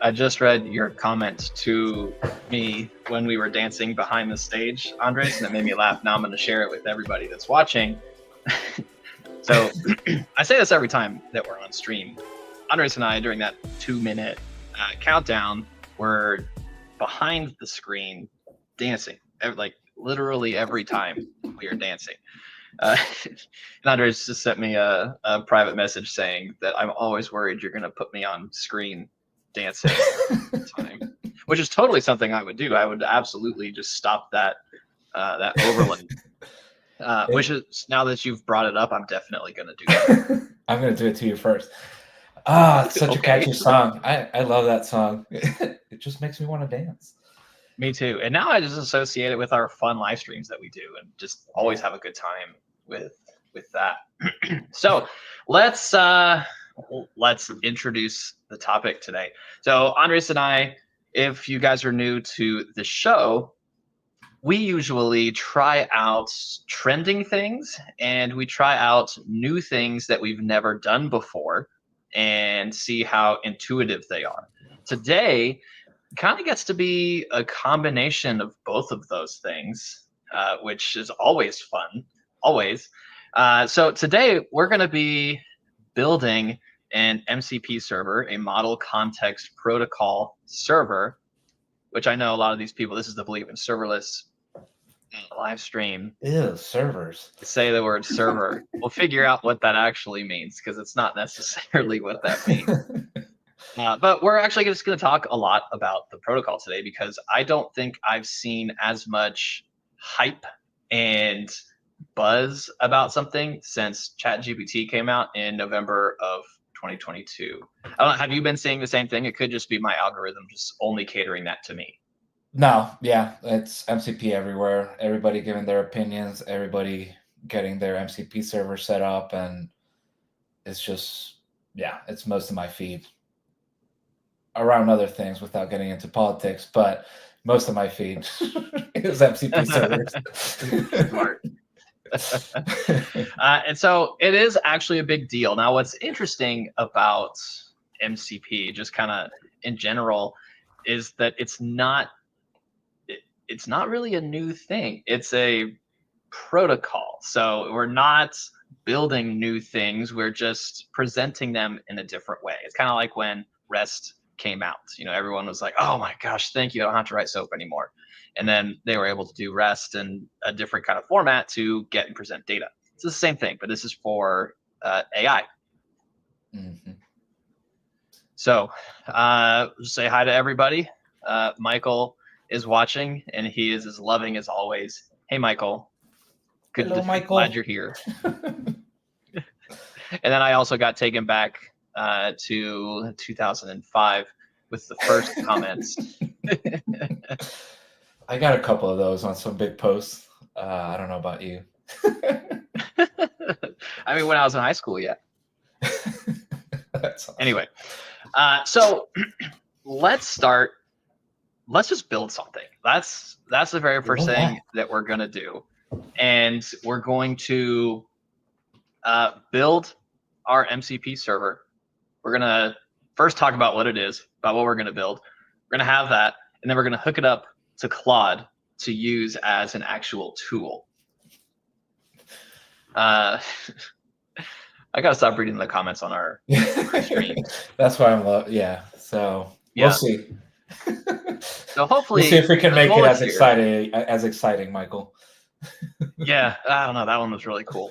I just read your comment to me when we were dancing behind the stage, Andres, and it made me laugh. Now I'm going to share it with everybody that's watching. So I say this every time that we're on stream. Andres and I, during that 2-minute countdown, were behind the screen dancing, like literally every time we are dancing. And Andres just sent me a private message saying that I'm always worried you're going to put me on screen dancing time, which is totally something I would do. I would absolutely just stop that overland. Which is, now that you've brought it up, I'm definitely going to do that. I'm going to do it to you first. It's such a catchy song. I love that song. It just makes me want to dance. Me too. And now I just associate it with our fun live streams that we do and just always have a good time with that. So let's introduce the topic today. So Andres and I, if you guys are new to the show, we usually try out trending things and we try out new things that we've never done before and see how intuitive they are. Today kind of gets to be a combination of both of those things, which is always fun, always. So today we're going to be building an MCP server, a model context protocol server, which I know a lot of these people, this is the Believe in Serverless live stream. Ew, servers. Say the word server. We'll figure out what that actually means because it's not necessarily what that means. But we're actually just going to talk a lot about the protocol today because I don't think I've seen as much hype and buzz about something since ChatGPT came out in November of 2022. I don't know, have you been seeing the same thing? It could just be my algorithm just only catering that to me. No, yeah, it's MCP everywhere. Everybody giving their opinions, everybody getting their MCP server set up, and it's just, yeah, it's most of my feed. Around other things without getting into politics, but most of my feed is MCP servers. Smart. And so it is actually a big deal. Now, what's interesting about MCP, just kind of in general, is that it's not really a new thing. It's a protocol. So we're not building new things. We're just presenting them in a different way. It's kind of like when REST came out. You know, everyone was like, oh my gosh, thank you. I don't have to write SOAP anymore. And then they were able to do REST in a different kind of format to get and present data. It's the same thing, but this is for AI. Mm-hmm. So say hi to everybody. Michael is watching and he is as loving as always. Hey, Michael. Good. Hello, Michael. Glad you're here. And then I also got taken back to 2005 with the first comments. I got a couple of those on some big posts. I don't know about you. I mean, when I was in high school, yeah. That's awesome. Anyway, so let's start. Let's just build something. That's the very first thing that we're going to do. And we're going to build our MCP server. We're going to first talk about what it is, about what we're going to build. We're going to have that, and then we're going to hook it up to Claude to use as an actual tool. I got to stop reading the comments on our stream. That's why I'm yeah. So yeah. We'll see. So hopefully we'll see if we can make it as exciting, Michael. Yeah, I don't know. That one was really cool.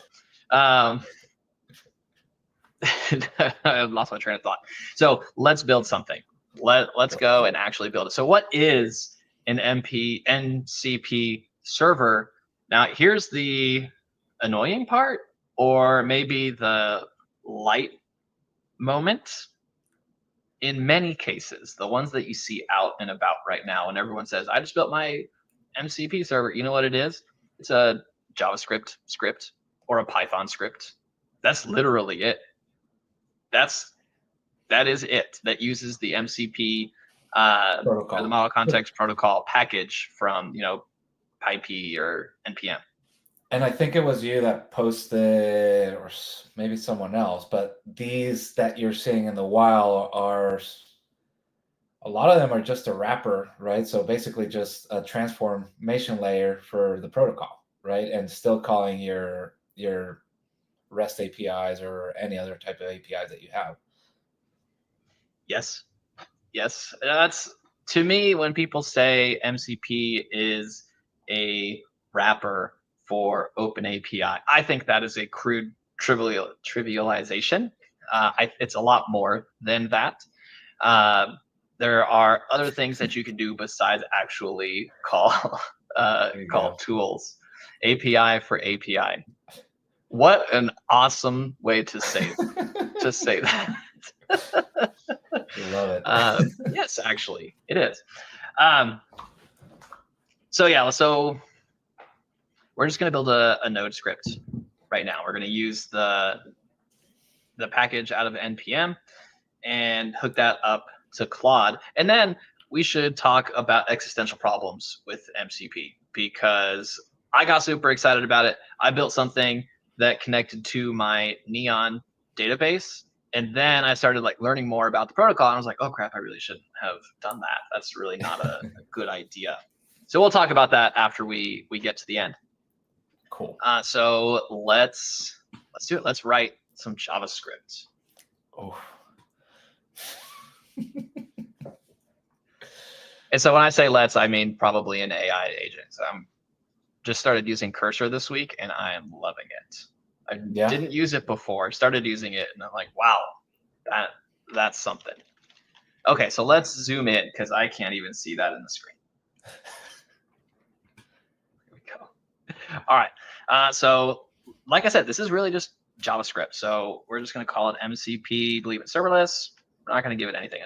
I lost my train of thought. So let's build something. Let's go and actually build it. So what is an MCP server? Now, here's the annoying part, or maybe the light moment. In many cases, the ones that you see out and about right now, and everyone says, I just built my MCP server. You know what it is? It's a JavaScript script or a Python script. That's literally it. That is it. That uses the MCP or the model context protocol package from, you know, PyP or NPM. And I think it was you that posted, or maybe someone else, but these that you're seeing in the wild are A lot of them are just a wrapper, right? So basically just a transformation layer for the protocol, right? And still calling your REST APIs or any other type of APIs that you have. Yes. Yes. That's, to me, when people say MCP is a wrapper for Open API, I think that is a crude trivialization. It's a lot more than that. There are other things that you can do besides actually call tools. API for API. What an awesome way to say that. Love it. Yes, actually, it is. So yeah, so we're just going to build a node script right now. We're going to use the package out of npm and hook that up to Claude, and then we should talk about existential problems with MCP, because I got super excited about it. I built something that connected to my Neon database, and then I started like learning more about the protocol, and I was like, oh crap, I really shouldn't have done that. That's really not a good idea. So we'll talk about that after we get to the end. Cool. So let's do it. Let's write some JavaScript. Oh. And so when I say let's, I mean probably an AI agent. So I'm just started using Cursor this week, and I am loving it. I didn't use it before. Started using it, and I'm like, wow, that's something. Okay, so let's zoom in because I can't even see that in the screen. Here we go. All right. So like I said, this is really just JavaScript. So we're just going to call it MCP, believe it's serverless. We're not going to give it anything.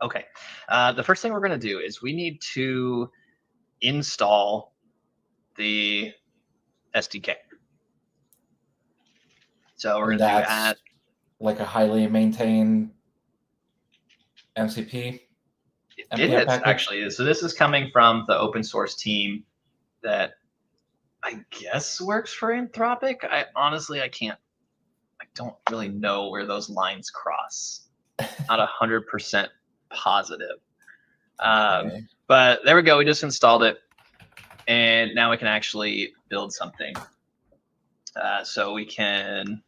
Okay. The first thing we're going to do is we need to install the SDK. So we're going to do that. Like a highly maintained MCP? It is actually. So this is coming from the open source team that I guess works for Anthropic. I don't really know where those lines cross. Not 100% positive. Okay. But there we go. We just installed it, and now we can actually build something. So we can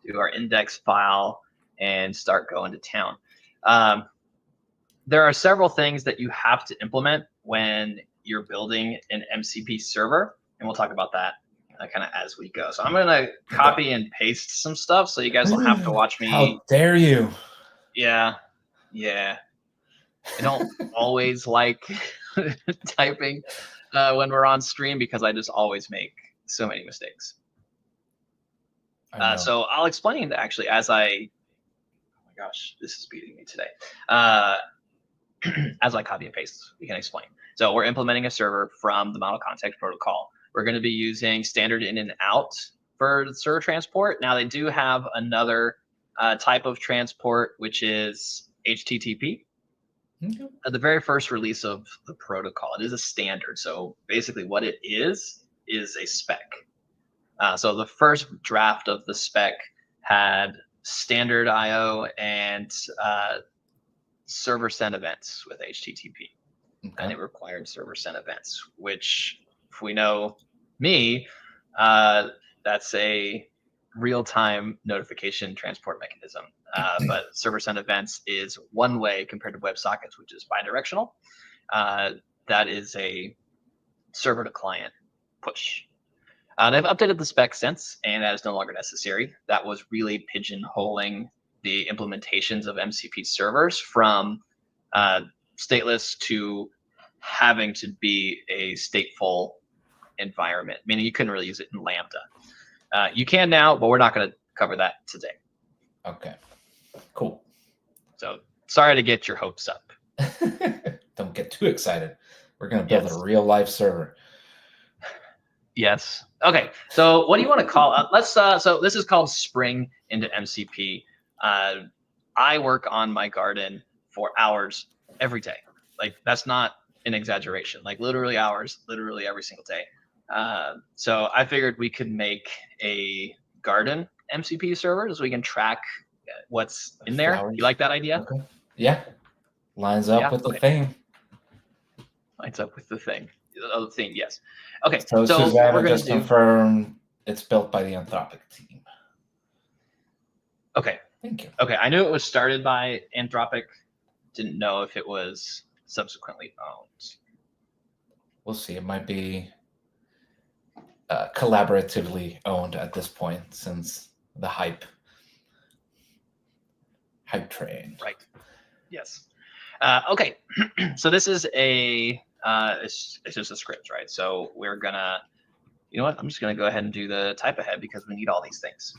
do our index file and start going to town. There are several things that you have to implement when you're building an MCP server, and we'll talk about that kind of as we go. So I'm going to copy and paste some stuff so you guys don't have to watch me. How dare you? Yeah. I don't always like typing when we're on stream because I just always make so many mistakes. So I'll explain actually as oh my gosh, this is beating me today. As I copy and paste, we can explain. So we're implementing a server from the model context protocol. We're going to be using standard in and out for the server transport. Now they do have another type of transport, which is HTTP. Okay. The very first release of the protocol, it is a standard. So basically what it is a spec. So the first draft of the spec had standard IO and server send events with HTTP. Okay. And it required server send events, which if we know me, that's a real-time notification transport mechanism. But server send events is one way compared to WebSockets, which is bidirectional. That is a server to client push. They've updated the spec since, and that is no longer necessary. That was really pigeonholing the implementations of MCP servers from stateless to having to be a stateful environment, meaning you couldn't really use it in Lambda. You can now, but we're not going to cover that today. Okay, cool. So sorry to get your hopes up. Don't get too excited. We're going to build a real life server. Yes. Okay. So what do you want to call it? Let's so this is called Spring into MCP. I work on my garden for hours every day. Like that's not an exaggeration. Like literally hours, literally every single day. So I figured we could make a garden MCP server so we can track what's in there. Flowers. You like that idea? Okay. Yeah. Lines up with the theme. Lines up with the thing. The theme, yes. Okay, so Susanna just confirmed it's built by the Anthropic team. Okay. Thank you. Okay, I knew it was started by Anthropic. Didn't know if it was subsequently owned. We'll see. It might be collaboratively owned at this point, since the hype train. Right. Yes. Okay. So this is it's just a script, right? So we're gonna, you know what? I'm just gonna go ahead and do the type ahead because we need all these things.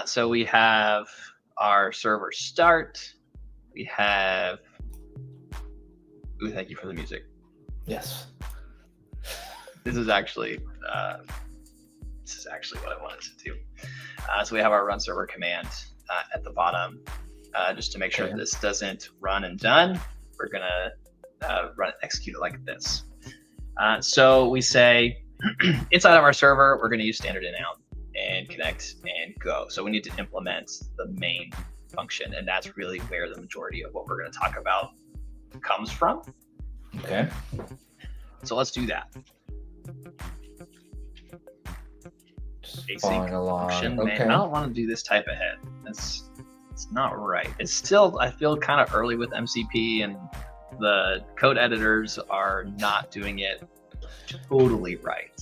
So we have our server start. We have. Ooh, thank you for the music. Yes. This is actually what I wanted to do. So we have our run server command at the bottom, just to make sure this doesn't run and done. We're gonna execute it like this. So we say inside of our server, we're gonna use standard in out and connect and go. So we need to implement the main function, and that's really where the majority of what we're gonna talk about comes from. Okay. So let's do that. Just following along. Okay. I don't want to do this type ahead. It's not right. It's still, I feel kind of early with MCP, and the code editors are not doing it totally right.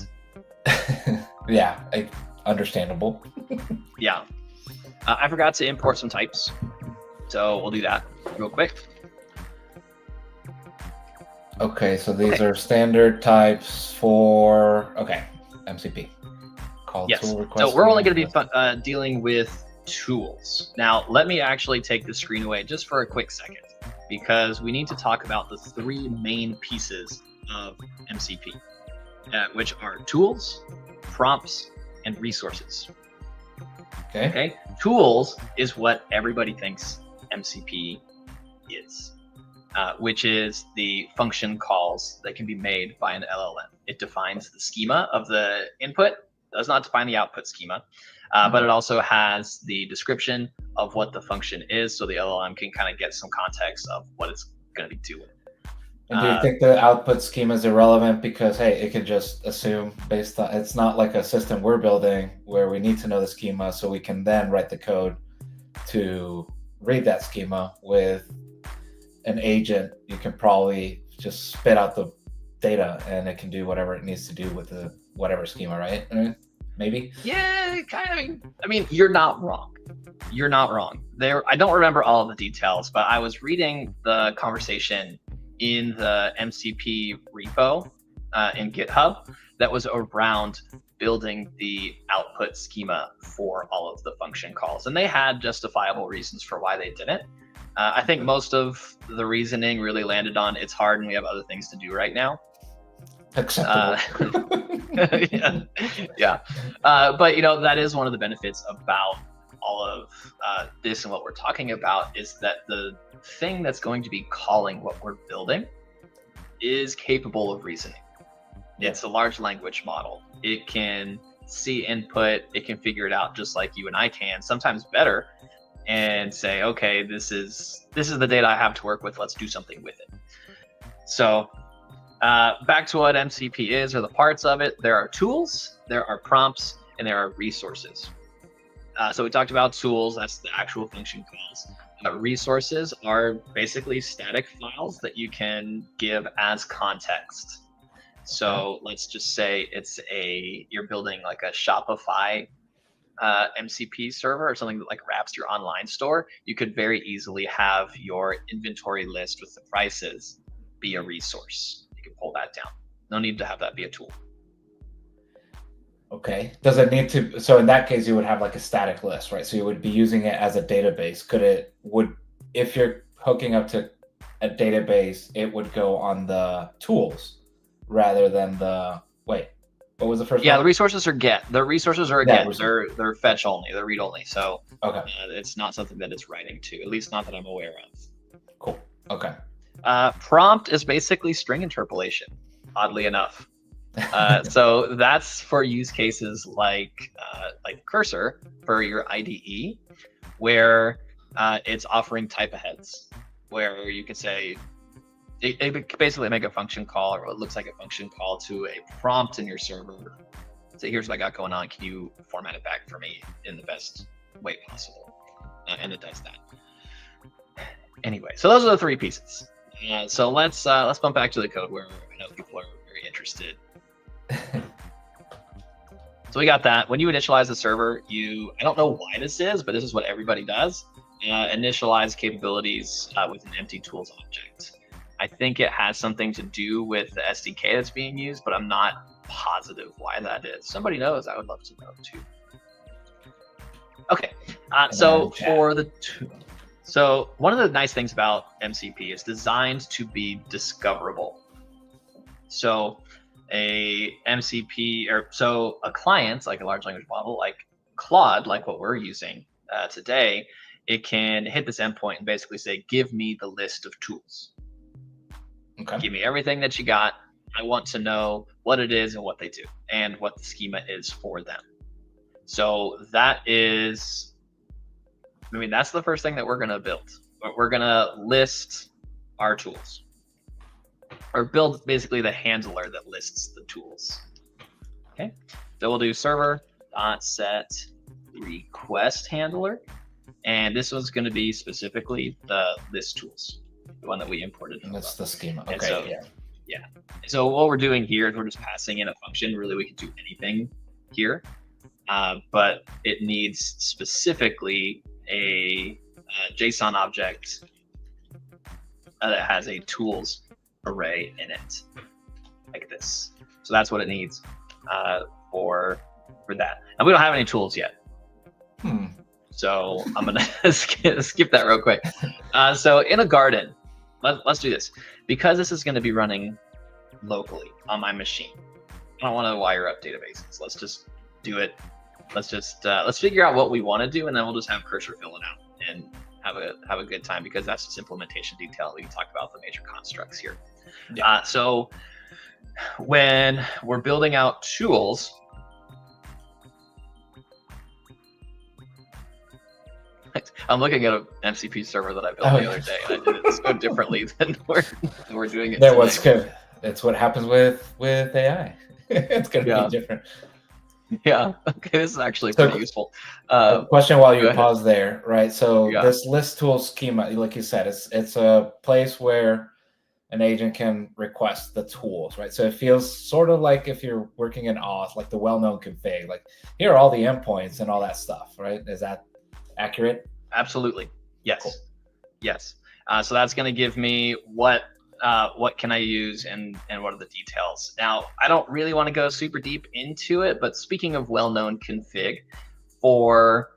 Yeah, understandable. Yeah. I forgot to import some types, so we'll do that real quick. Okay, so these are standard types for MCP. Yes. So we're only going to be dealing with tools. Now, let me actually take the screen away just for a quick second, because we need to talk about the three main pieces of MCP, which are tools, prompts, and resources. Okay. Tools is what everybody thinks MCP is, which is the function calls that can be made by an LLM. It defines the schema of the input, does not define the output schema, but it also has the description of what the function is, so the LLM can kind of get some context of what it's going to be doing. And do you think the output schema is irrelevant because, hey, it can just assume based on, it's not like a system we're building where we need to know the schema, so we can then write the code to read that schema. With an agent, you can probably just spit out the data and it can do whatever it needs to do with the whatever schema, right? Maybe? Yeah, kind of. I mean, you're not wrong. You're not wrong. I don't remember all of the details, but I was reading the conversation in the MCP repo in GitHub that was around building the output schema for all of the function calls. And they had justifiable reasons for why they didn't. I think most of the reasoning really landed on it's hard and we have other things to do right now. Acceptable. Yeah. But, that is one of the benefits about all of this and what we're talking about is that the thing that's going to be calling what we're building is capable of reasoning. It's a large language model. It can see input. It can figure it out just like you and I can, sometimes better, and say, okay, this is the data I have to work with. Let's do something with it. So back to what MCP is, or the parts of it. There are tools, there are prompts, and there are resources. So we talked about tools. That's the actual function calls. Resources are basically static files that you can give as context. So let's just say you're building like a Shopify MCP server or something that like wraps your online store. You could very easily have your inventory list with the prices be a resource. You can pull that down. No need to have that be a tool. Okay. Does it need to? So in that case, you would have like a static list, right? So you would be using it as a database. If you're hooking up to a database, it would go on the tools rather than what was the first one? The resources are get. The resources are get. They're fetch only. They're read only. So it's not something that it's writing to, at least not that I'm aware of. Cool. Okay. Prompt is basically string interpolation, oddly enough. So that's for use cases like cursor for your IDE, where it's offering type aheads, where you can say it basically make a function call, or it looks like a function call to a prompt in your server. So here's what I got going on. Can you format it back for me in the best way possible? And it does that. Anyway, so those are the three pieces. So let's bump back to the code where I know people are very interested. So we got that. When you initialize the server, I don't know why this is, but this is what everybody does. Initialize capabilities with an empty tools object. I think it has something to do with the SDK that's being used, but I'm not positive why that is. Somebody knows, I would love to know too. Okay, so one of the nice things about MCP is designed to be discoverable. So a client, like a large language model, like Claude, like what we're using today, it can hit this endpoint and basically say, give me the list of tools. Okay. Give me everything that you got. I want to know what it is and what they do and what the schema is for them. So that's the first thing that we're going to build. We're going to list our tools, or build basically the handler that lists the tools. Okay, so we'll do server.set request handler, and this one's going to be specifically the list tools, the one that we imported. And that's the schema. Okay. Yeah. So what we're doing here is we're just passing in a function. Really, we can do anything here, but it needs specifically a JSON object that has a tools array in it, like this. So that's what it needs for that. And we don't have any tools yet. So I'm gonna skip that real quick. So in a garden, let's do this. Because this is gonna be running locally on my machine, I don't want to wire up databases. Let's just do it. Let's figure out what we want to do, and then we'll just have Cursor fill it out and have a good time, because that's just implementation detail. We can talk about the major constructs here. Yeah. So when we're building out tools, I'm looking at an MCP server that I built the other day, and I did it so differently than we're doing it. What's good. That's what happens with AI. It's going to be different. Yeah. Okay. This is actually pretty useful. Question while you pause there, right? So this list tool schema, like you said, it's a place where an agent can request the tools, right? So it feels sort of like if you're working in auth, like the well-known config, like here are all the endpoints and all that stuff, right? Is that accurate? Absolutely. Yes. Cool. Yes. So that's going to give me what can I use and what are the details. Now, I don't really want to go super deep into it, but speaking of well-known config, for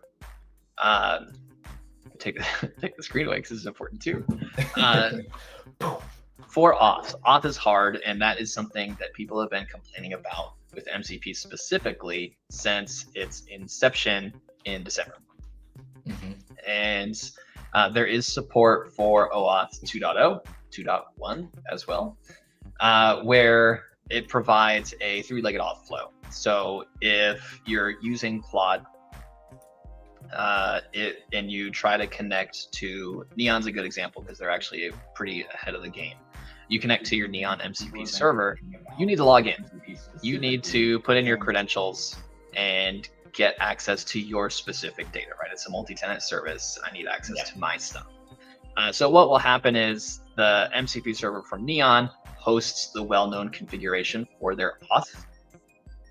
take the screen away because this is important too. For auth is hard, and that is something that people have been complaining about with MCP specifically since its inception in December. And there is support for OAuth 2.0, 2.1 as well, where it provides a three-legged auth flow. So if you're using Claude and you try to connect to Neon's a good example because they're actually pretty ahead of the game. You connect to your Neon MCP server, you need to log in. You need to put in your credentials and get access to your specific data, right? It's a multi-tenant service. I need access to my stuff. So what will happen is the MCP server from Neon hosts the well-known configuration for their auth,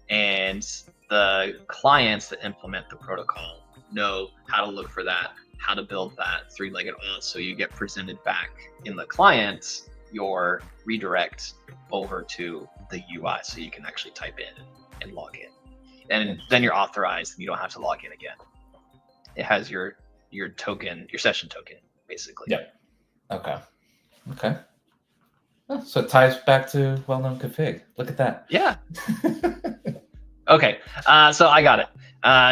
and the clients that implement the protocol know how to look for that, how to build that three-legged auth, so you get presented back in the client your redirect over to the UI, so you can actually type in and log in. And then you're authorized and you don't have to log in again. It has your token, your session token, basically. Yep. Okay. Oh, so it ties back to well-known config. Look at that. Yeah. Okay. So I got it.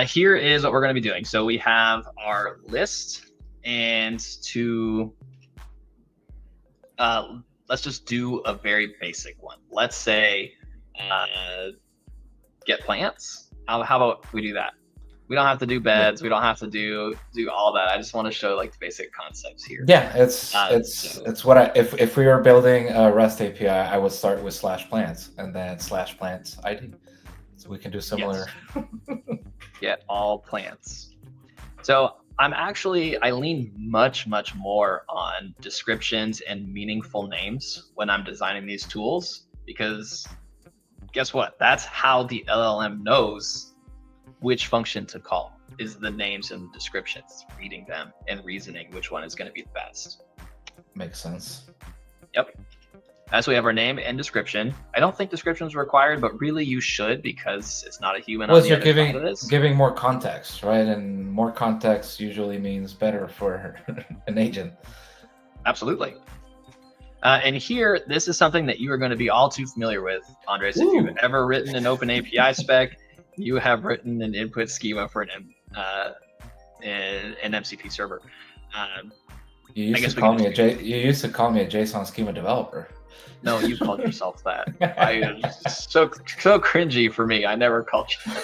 Here is what we're going to be doing. So we have our list, and let's just do a very basic one. Let's say get plants. How about we do that? We don't have to do beds. We don't have to do all that. I just want to show like the basic concepts here. Yeah, it's what if we were building a REST API, I would start with /plants and then /plants ID. So we can do similar. Yes. Get all plants. So I lean much more on descriptions and meaningful names when I'm designing these tools, because guess what? That's how the LLM knows which function to call, is the names and the descriptions, reading them and reasoning which one is going to be the best. Makes sense. Yep. As we have our name and description. I don't think description is required, but really you should, because it's not a human. Well, you're giving more context, right? And more context usually means better for an agent. Absolutely. And here, this is something that you are going to be all too familiar with, Andres. If you've ever written an open API spec, you have written an input schema for an MCP server. You used to call me a JSON schema developer. No, you called yourself that. So cringy for me. I never called you.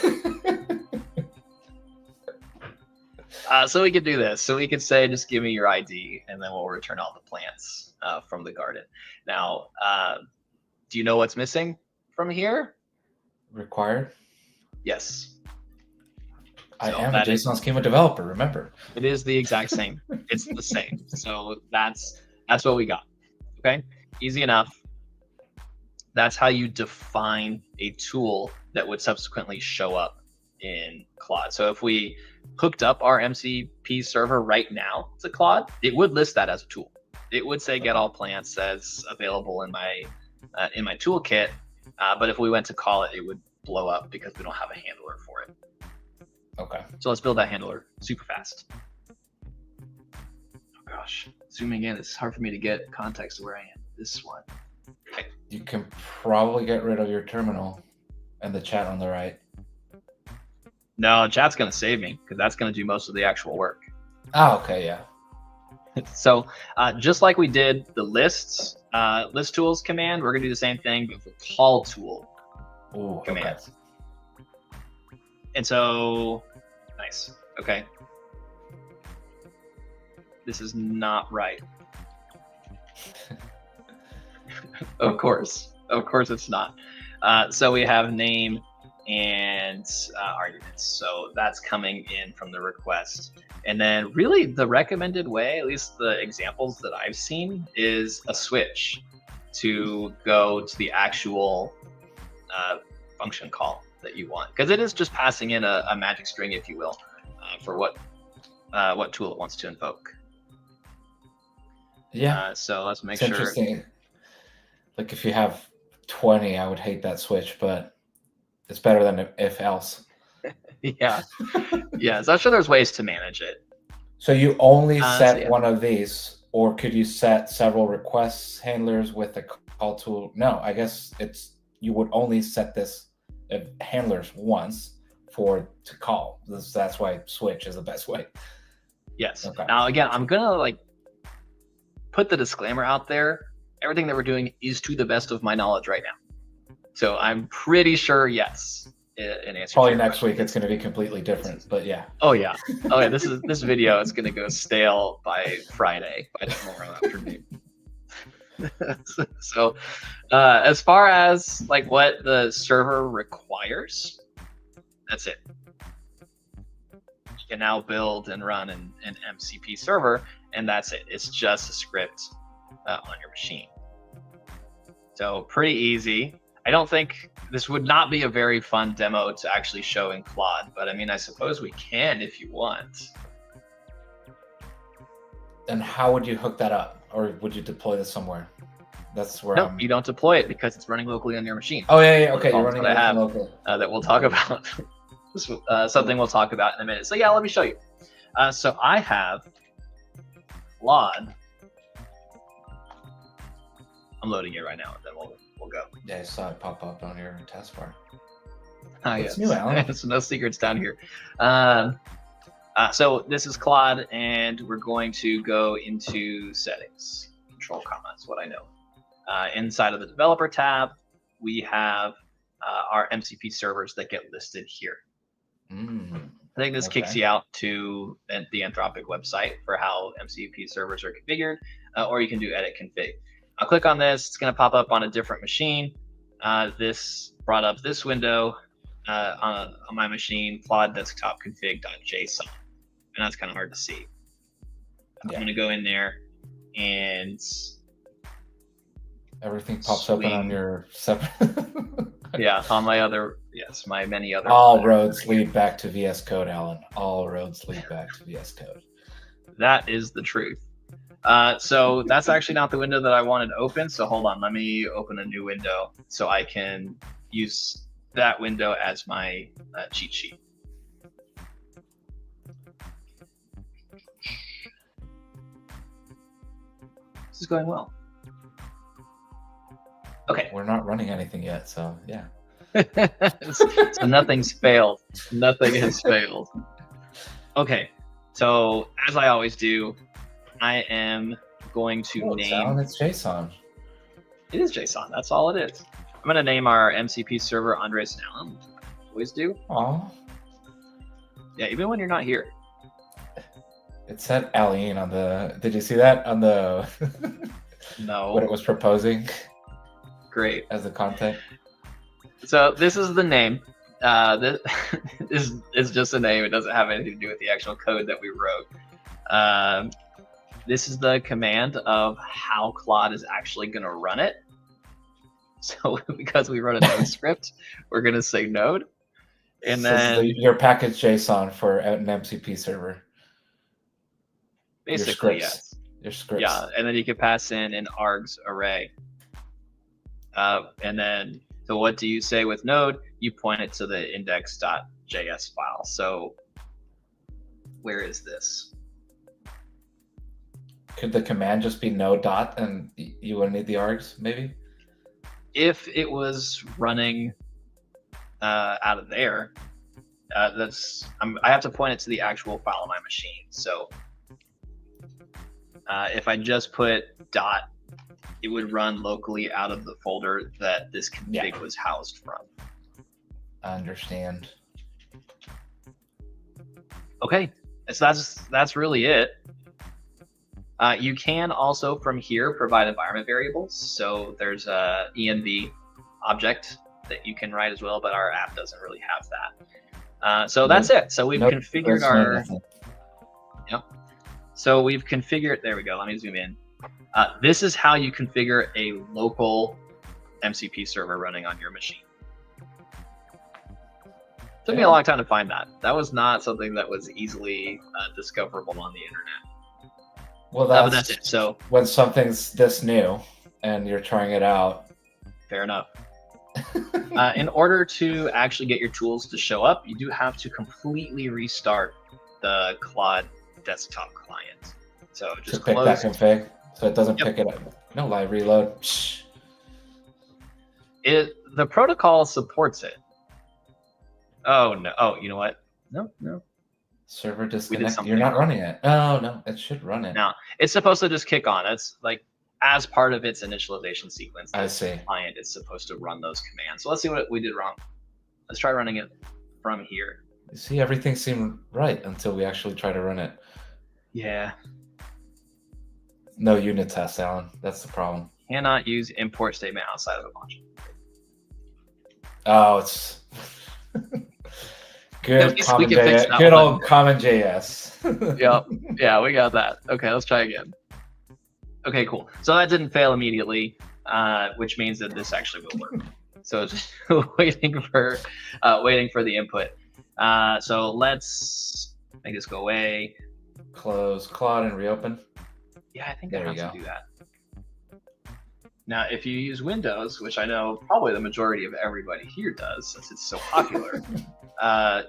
So we could do this. So we could say, just give me your ID, and then we'll return all the plants from the garden. Now, do you know what's missing from here? Required? Yes. I am a JSON schema developer, remember. It is the exact same. It's the same. So that's what we got. Okay, easy enough. That's how you define a tool that would subsequently show up in Claude. So if we hooked up our MCP server right now to Claude, it would list that as a tool. It would say get all plants as available in my toolkit. But if we went to call it, it would blow up because we don't have a handler for it. Okay. So let's build that handler super fast. Oh gosh, zooming in, it's hard for me to get context of where I am. This one. Okay. You can probably get rid of your terminal and the chat on the right. No, chat's going to save me because that's going to do most of the actual work. Oh, okay, yeah. So just like we did the list tools command, we're going to do the same thing but for call tool command. Okay. And so, nice. Okay. This is not right. Of course it's not. So we have name and arguments. So that's coming in from the request. And then really the recommended way, at least the examples that I've seen, is a switch to go to the actual function call that you want. Because it is just passing in a magic string, if you will, for what tool it wants to invoke. Yeah. So let's make it's sure. Interesting. Like if you have 20, I would hate that switch, but it's better than if else. Yeah. Yeah. So I'm sure there's ways to manage it. So you only set one of these, or could you set several requests handlers with the call tool? No, I guess you would only set this handlers once to call. That's why switch is the best way. Yes. Okay. Now again, I'm gonna put the disclaimer out there. Everything that we're doing is to the best of my knowledge right now. So I'm pretty sure, yes. In answer probably next week it's going to be completely different, but yeah. Oh yeah. This video is going to go stale by Friday, by tomorrow afternoon. So as far as what the server requires, that's it. You can now build and run an MCP server, and that's it. It's just a script on your machine. So pretty easy. I don't think this would not be a very fun demo to actually show in Claude, but I mean, I suppose we can if you want. And how would you hook that up? Or would you deploy this somewhere? That's where No, you don't deploy it because it's running locally on your machine. Oh, yeah. Okay, you're running it locally. That we'll talk about. Something we'll talk about in a minute. So yeah, let me show you. So I have Claude. I'm loading it right now, and then we'll go. Yeah, I saw it pop up on your taskbar. It's new, Alan. There's no secrets down here. So this is Claude, and we're going to go into settings, control comma, that's what I know. Inside of the developer tab, we have are MCP servers that get listed here. Mm, I think this kicks okay. you out to the Anthropic website for how MCP servers are configured, or you can do edit config. I'll click on this. It's going to pop up on a different machine. This brought up this window on my machine, Claude desktop config.json, and that's kind of hard to see. I'm going to go in there and everything pops open on your separate. Yeah, on my other, yes, my many other. All roads lead back to VS Code, Alan. All roads lead back to VS Code. That is the truth. So that's actually not the window that I wanted to open. So hold on, let me open a new window so I can use that window as my cheat sheet. This is going well. Okay. We're not running anything yet, so yeah. So nothing's failed. Nothing has failed. Okay. So as I always do, I am going to name. It's JSON. It is JSON. That's all it is. I'm going to name our MCP server Andres and Alan. Always do. Oh. Yeah, even when you're not here. It said Aline on the. Did you see that on the? No. What it was proposing. Great. As the content. So this is the name. This is just a name. It doesn't have anything to do with the actual code that we wrote. This is the command of how Claude is actually going to run it. So because we wrote a node script, we're going to say node. And then your package JSON for an MCP server. Basically, yes. Your scripts. Yeah, and then you can pass in an args array. And then, so what do you say with node? You point it to the index.js file. So where is this? Could the command just be node dot and you wouldn't need the args, maybe? If it was running out of there, I have to point it to the actual file on my machine. So if I just put dot, it would run locally out of the folder that this config was housed from. I understand. Okay, so that's really it. You can also from here provide environment variables. So there's a env object that you can write as well, but our app doesn't really have that. So that's it. So we've configured our. Yep. So we've configured. There we go. Let me zoom in. This is how you configure a local MCP server running on your machine. Took me a long time to find that. That was not something that was easily discoverable on the internet. Well, but that's it. So when something's this new and you're trying it out. Fair enough. In order to actually get your tools to show up, you do have to completely restart the Claude desktop client. So just pick that config. So it doesn't pick it up. No live reload. The protocol supports it. Oh no! Oh, you know what? No. Server disconnect. You're not running it. Oh no, it should run it. No, it's supposed to just kick on. That's like as part of its initialization sequence. I see. The client is supposed to run those commands. So let's see what we did wrong. Let's try running it from here. You see, everything seemed right until we actually try to run it. Yeah. No unit test, Alan. That's the problem. Cannot use import statement outside of a module. Oh, it's good. Common JS. Good old common JS. Yep. Yeah, we got that. Okay, let's try again. Okay, cool. So that didn't fail immediately, which means that this actually will work. So it's waiting for the input. So let's make this go away. Close Claude and reopen. Yeah, I think I have to do that. Now, if you use Windows, which I know probably the majority of everybody here does, since it's so popular,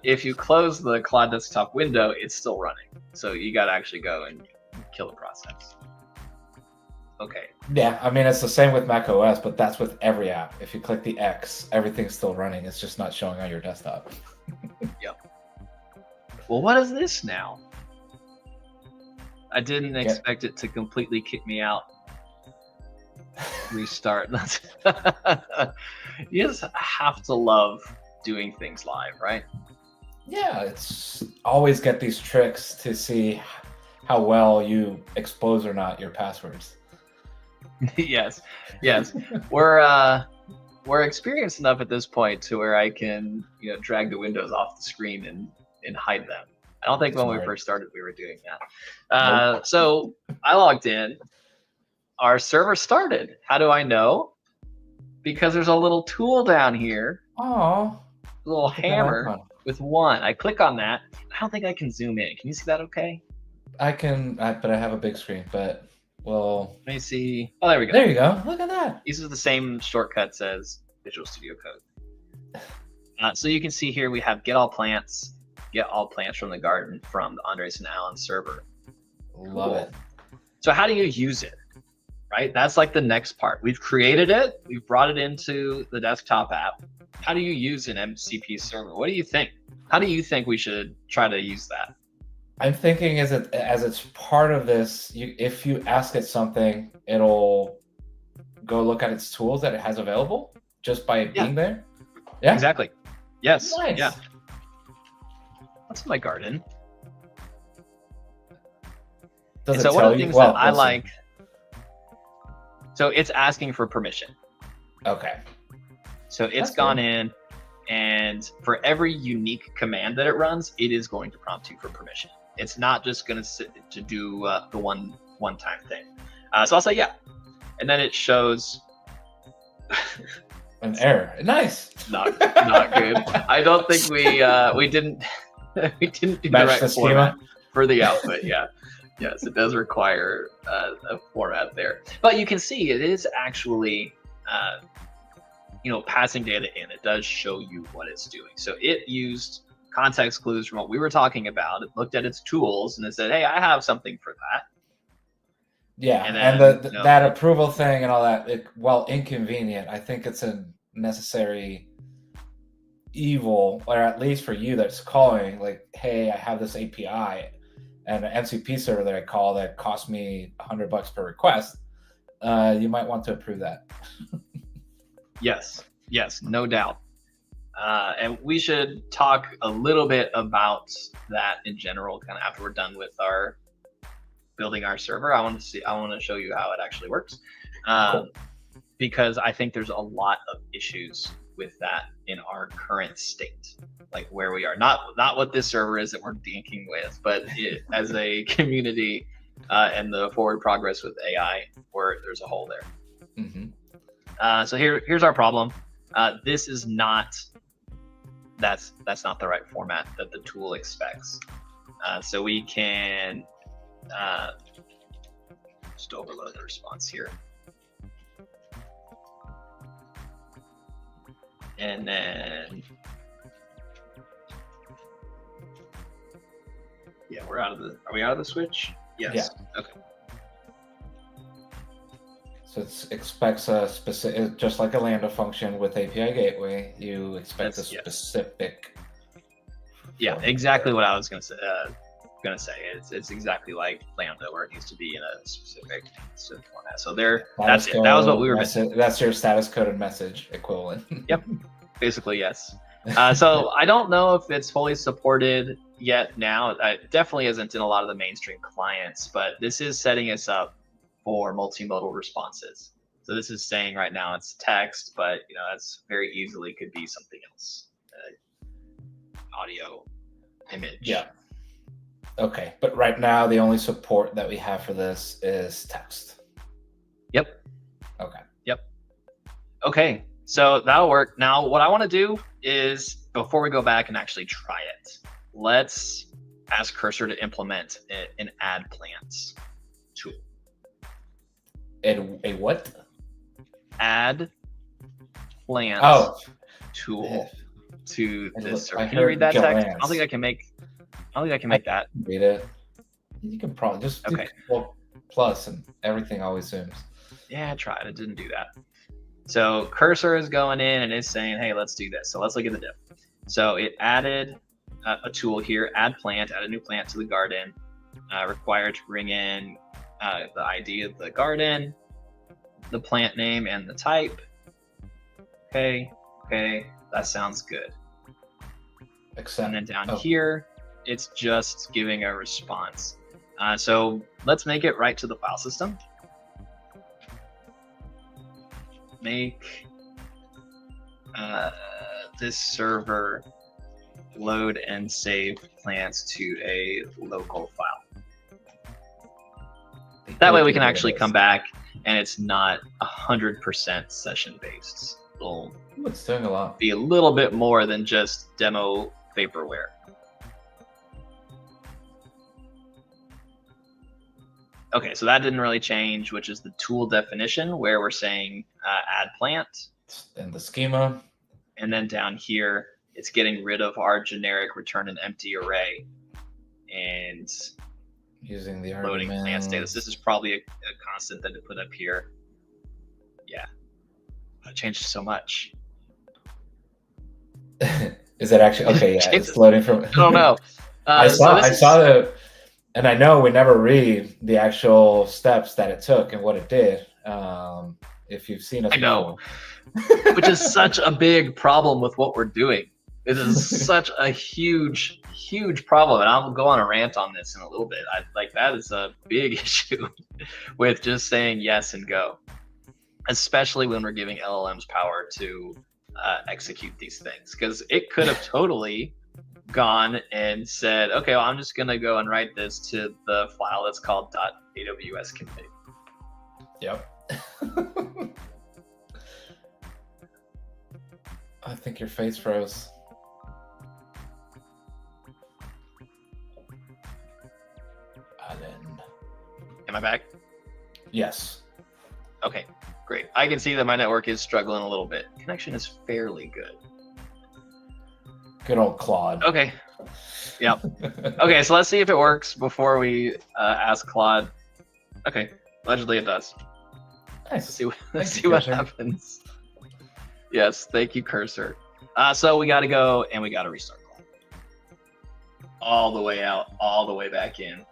if you close the Claude desktop window, it's still running. So you got to actually go and kill the process. Okay. Yeah, I mean, it's the same with Mac OS, but that's with every app. If you click the X, everything's still running. It's just not showing on your desktop. Yep. Well, what is this now? I didn't expect it to completely kick me out. restart. You just have to love doing things live, right? Yeah, it's always get these tricks to see how well you expose or not your passwords. Yes. We're experienced enough at this point to where I can, drag the windows off the screen and hide them. I don't think when we first started we were doing that. Nope. So I logged in. Our server started. How do I know? Because there's a little tool down here. Oh, A little hammer with 1. I click on that. I don't think I can zoom in. Can you see that okay? I can, but I have a big screen, but well. Let me see. Oh, there we go. There you go. Look at that. These are the same shortcuts as Visual Studio Code. So you can see here we have get all plants from the garden from the Andres and Alan server. Love it. So how do you use it? Right? That's like the next part. We've created it. We've brought it into the desktop app. How do you use an MCP server? What do you think? How do you think we should try to use that? I'm thinking as it's part of this, if you ask it something, it'll go look at its tools that it has available just by being there. Yeah, exactly. Yes. Nice. Yeah. What's in my garden? So one of the things that I like. So it's asking for permission. Okay. So it's gone in, and for every unique command that it runs, it is going to prompt you for permission. It's not just going to do the one-time thing. So I'll say yeah, and then it shows an error. Nice. Not good. I don't think we didn't do the right format for the output. Yeah. Yes, it does require a format there, but you can see it is actually, passing data in. It does show you what it's doing. So it used context clues from what we were talking about. It looked at its tools and it said, "Hey, I have something for that." Yeah, and that approval thing and all that. While inconvenient, I think it's a necessary evil, or at least for you that's calling. Like, hey, I have this API. And an MCP server that I call that cost me $100 per request, you might want to approve that. Yes, no doubt. And we should talk a little bit about that in general, kind of after we're done with our building our server. I want to show you how it actually works, Cool. Because I think there's a lot of issues with that in our current state, like where we are, not what this server is that we're dinking with, but as a community and the forward progress with AI, where there's a hole there. Mm-hmm. So here's our problem. This is not that's not the right format that the tool expects. So we can just overload the response here. And then, yeah, are we out of the switch? Yes. Yeah. Okay. So it expects a specific, just like a Lambda function with API gateway, you expect a specific. Yeah, exactly what I was gonna say. It's exactly like Lambda, where it needs to be in a specific format. So that's it. That was what we were missing. That's your status coded message equivalent. Yep, basically yes. So I don't know if it's fully supported yet now. It definitely isn't in a lot of the mainstream clients, but this is setting us up for multimodal responses. So this is saying right now it's text, but that's very easily could be something else, audio, image. Yeah. Okay, but right now the only support that we have for this is text. Yep. Okay. Yep. Okay, so that'll work. Now what I want to do is, before we go back and actually try it, let's ask Cursor to implement an add plants tool. A what? Add plants tool to this server. Can you read that text? I don't think I can make that. Read it. You can probably just do plus and everything always zooms. Yeah, I tried. It didn't do that. So Cursor is going in and it's saying, hey, let's do this. So let's look at the diff. So it added a tool here, add a new plant to the garden, required to bring in the ID of the garden, the plant name and the type. Okay, that sounds good. Except, and then down here, it's just giving a response. So let's make it right to the file system. Make this server load and save plants to a local file. That way we can actually come back and it's not 100% session based. It'll it's doing a lot. Be a little bit more than just demo vaporware. Okay, so that didn't really change, which is the tool definition where we're saying add plant. And the schema. And then down here, it's getting rid of our generic return an empty array and using the loading plant status. This is probably a constant that to put up here. Yeah, it changed so much. Is it actually okay? Yeah, it's loading from. I don't know. I saw the, and I know we never read the actual steps that it took and what it did. If you've seen us, I know, which is such a big problem with what we're doing. It is such a huge problem, and I'll go on a rant on this in a little bit. That is a big issue with just saying yes and go, especially when we're giving LLMs power to execute these things, because it could have totally gone and said, okay, well, I'm just going to go and write this to the file that's called .aws-config. Yep. I think your face froze. Alan. Am I back? Yes. Okay, great. I can see that my network is struggling a little bit. Connection is fairly good. Good old Claude. Okay. Yep. Okay, so let's see if it works before we ask Claude. Okay, allegedly it does. Nice. Let's see what happens. Yes, thank you, Cursor. So we got to go and we got to restart Claude. All the way out, all the way back in.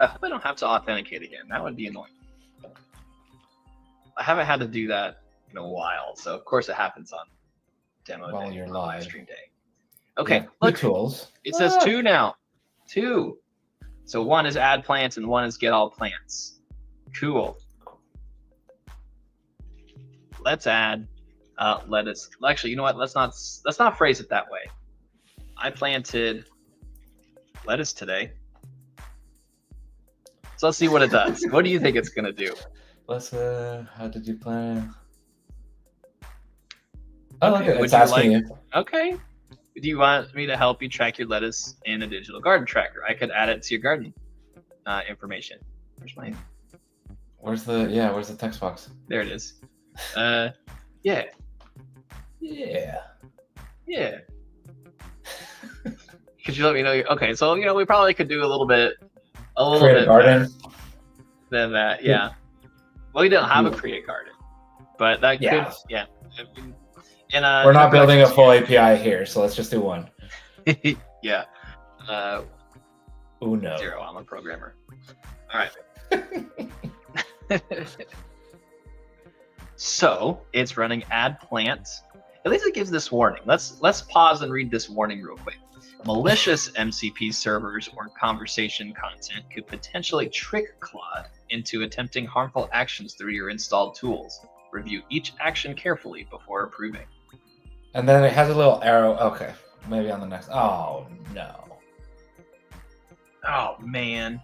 I hope I don't have to authenticate again. That would be annoying. I haven't had to do that in a while, so of course it happens on demo while day, you're live live stream day. Okay, yeah, look, tools. It says 2 now. 2. So 1 is add plants and 1 is get all plants. Cool. Let's add lettuce. Actually, you know what? Let's not phrase it that way. I planted lettuce today. So let's see what it does. What do you think it's gonna do? Let's how did you plan? Oh, okay. It's asking you. Okay. Do you want me to help you track your lettuce in a digital garden tracker? I could add it to your garden information. Where's my? Where's the text box? There it is. Yeah. Yeah. Could you let me know? Okay, so we probably could do a little bit garden than that. Yeah. Well, we don't have a create garden, but that could. Yeah. And we're not building a full API here, so let's just do one. Yeah. Uno. 0. I'm a programmer. All right. So it's running add plant. At least it gives this warning. Let's pause and read this warning real quick. Malicious MCP servers or conversation content could potentially trick Claude into attempting harmful actions through your installed tools. Review each action carefully before approving. And then it has a little arrow. Okay, maybe on the next. Oh no. Oh man.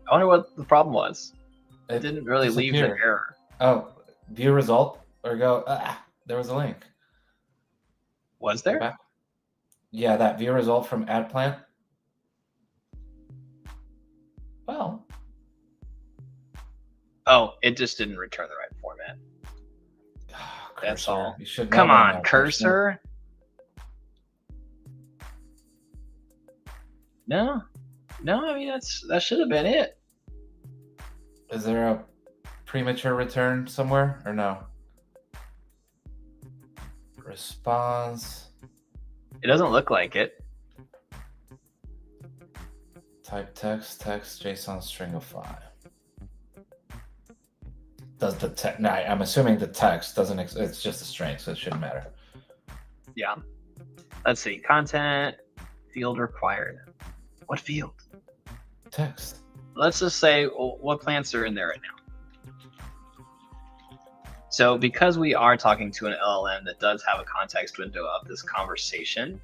I wonder what the problem was. It didn't really leave an error. Oh, view result or go. There was a link. Was there? Yeah, that view result from add plant. Well. Oh, it just didn't return the right format. That's all. Come on, Cursor. No, I mean that should have been it. Is there a premature return somewhere or no? Response. It doesn't look like it. Type text, JSON string of 5. does the text? No, I'm assuming the text doesn't. It's just a string, so it shouldn't matter. Yeah. Let's see. Content field required. What field? Text. Let's just say what plants are in there right now. So because we are talking to an LLM that does have a context window of this conversation,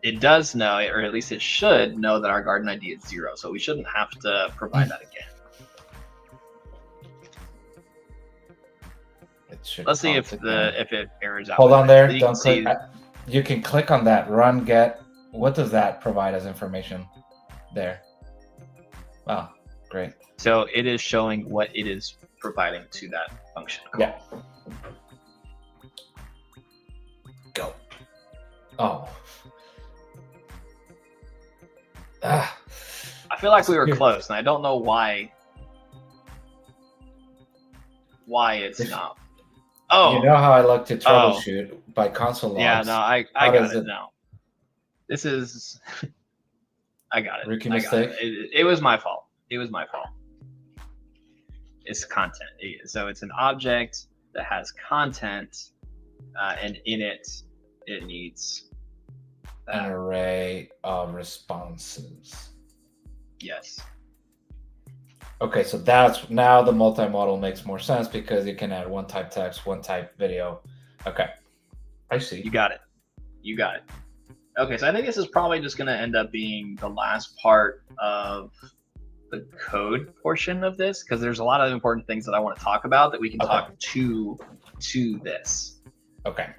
it does know, or at least it should know, that our garden ID is 0. So we shouldn't have to provide that again. Let's see if it errors out. Hold on there. Don't click. You can click on that. Run get. What does that provide as information? There. Wow, great. So it is showing what it is providing to that function call. Yeah. Go. Oh. I feel like we were close, and I don't know why it's not. Oh, you know how I like to troubleshoot by console logs. Yeah, no, I got it now. This is, I got it. Rookie mistake. It was my fault. It was my fault. It's content. So it's an object that has content, and in it needs an array of responses. Yes. Okay, so that's now the multimodal makes more sense because you can add one type text, one type video. Okay, I see. You got it. You got it. Okay, so I think this is probably just going to end up being the last part of the code portion of this, because there's a lot of important things that I want to talk about that we can talk to this. Okay.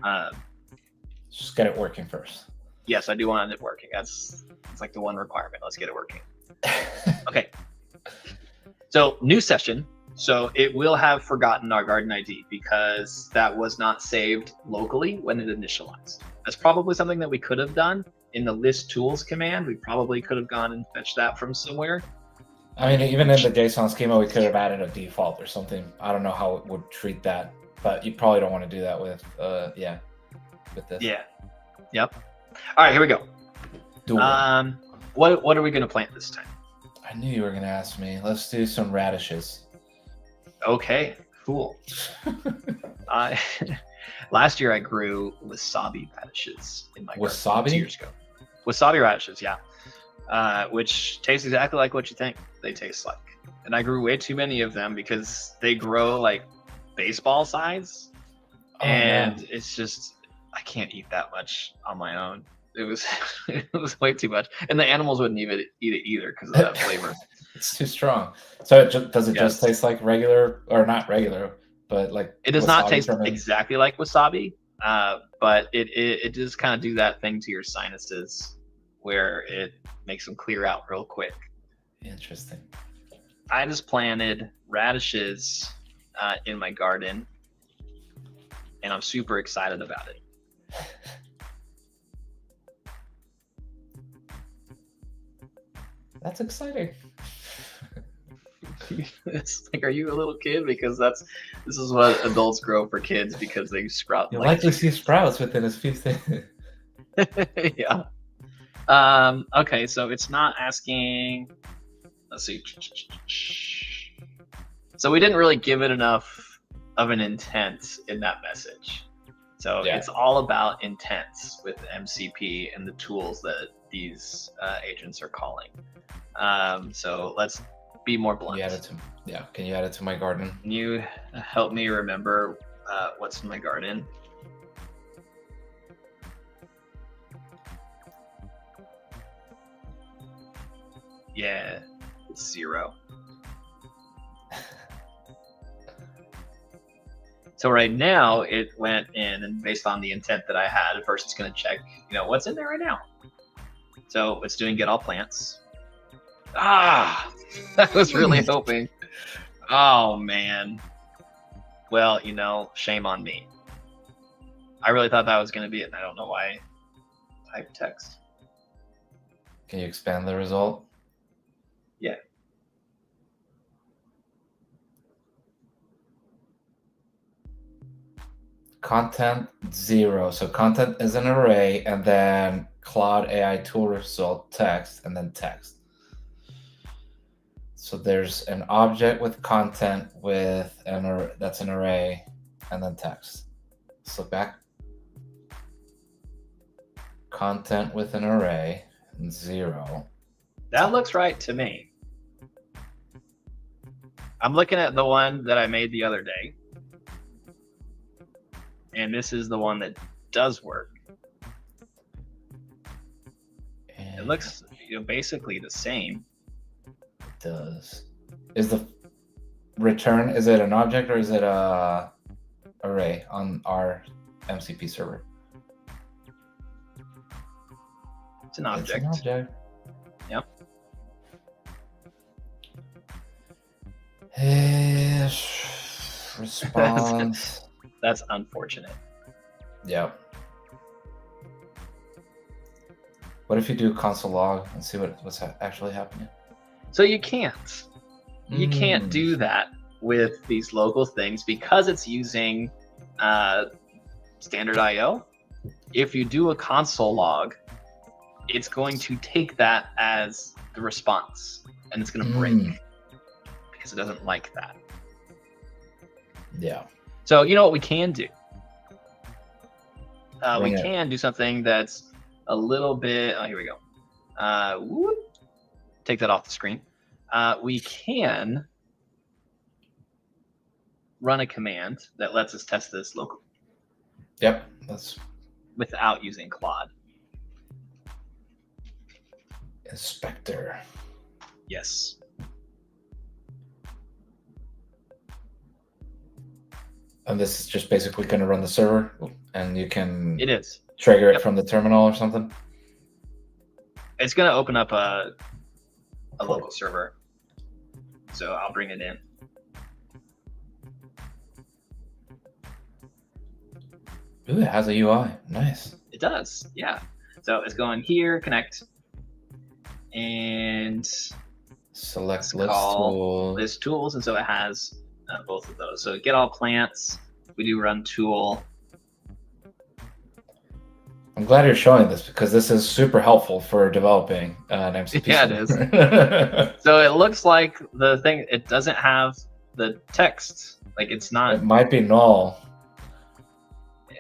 Just get it working first. Yes, I do want it working. It's like the one requirement. Let's get it working. Okay. So new session. So it will have forgotten our garden ID because that was not saved locally when it initialized. That's probably something that we could have done in the list tools command. We probably could have gone and fetched that from somewhere. I mean, even in the JSON schema, we could have added a default or something. I don't know how it would treat that, but you probably don't want to do that with, with this. Yeah. Yep. All right, here we go. What are we going to plant this time? I knew you were going to ask me. Let's do some radishes. Okay, cool. Last year I grew wasabi radishes in my garden 2 years ago. Wasabi radishes, yeah. Which taste exactly like what you think they taste like. And I grew way too many of them because they grow like baseball size. It's just, I can't eat that much on my own. It was way too much, and the animals wouldn't even eat it either because of that flavor. It's too strong. So does it just taste like regular, or not regular, but like it does not taste exactly like wasabi, but it does kind of do that thing to your sinuses where it makes them clear out real quick. Interesting. I just planted radishes in my garden, and I'm super excited about it. That's exciting. It's like, are you a little kid? Because this is what adults grow for kids because they sprout. You'll likely see sprouts within a few things. Yeah. Okay, so it's not asking. Let's see. So we didn't really give it enough of an intent in that message. So it's all about intents with MCP and the tools that these agents are calling. So let's be more blunt. Can you add it to my garden? Can you help me remember what's in my garden? Yeah, it's 0. So right now it went in, and based on the intent that I had, first it's going to check, what's in there right now. So it's doing get all plants. I was really hoping. Oh man. Well, shame on me. I really thought that was going to be it, and I don't know why I typed text. Can you expand the result? Yeah. Content 0. So content is an array, and then Cloud AI tool result text, and then text. So there's an object with content with that's an array, and then text. Let's look back. Content with an array and 0. That looks right to me. I'm looking at the one that I made the other day, and this is the one that does work. And it looks basically the same. It does. Is the return, is it an object or is it a array on our MCP server? It's an object. It's an object. Yep. Response. That's unfortunate. Yep. What if you do console log and see what's actually happening? So you can't. You can't do that with these local things because it's using standard I/O. If you do a console log, it's going to take that as the response, and it's going to break because it doesn't like that. Yeah. So you know what we can do? We Bring it. can do something that's a little bit. Oh, here we go. Take that off the screen. We can run a command that lets us test this locally. Yep. That's without using Claude. inspector. Yes. And this is just basically going to run the server, and you can It is. trigger it from the terminal or something. It's going to open up a local server. So I'll bring it in. Ooh, it has a UI. Nice. It does. Yeah. So it's going here, connect, and Select let's list call tool. list tools. And so it has both of those. So get all plants. We do run tool. I'm glad you're showing this because this is super helpful for developing an MCP. Yeah, it is. So it looks like the thing, it doesn't have the text. Like it's not. It might be null.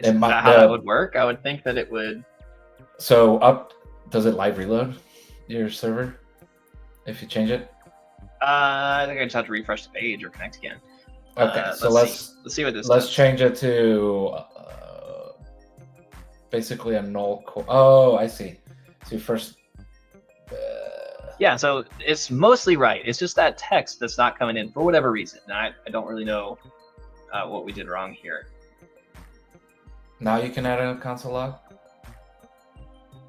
Is that how that would work? I would think that it would. So does it live reload your server if you change it? I think I just have to refresh the page or connect again. Okay, so let's see what this let's does. change it to basically a null. Oh, I see. So first. Yeah, so it's mostly right. It's just that text that's not coming in for whatever reason. And I don't really know what we did wrong here. Now you can add a console log?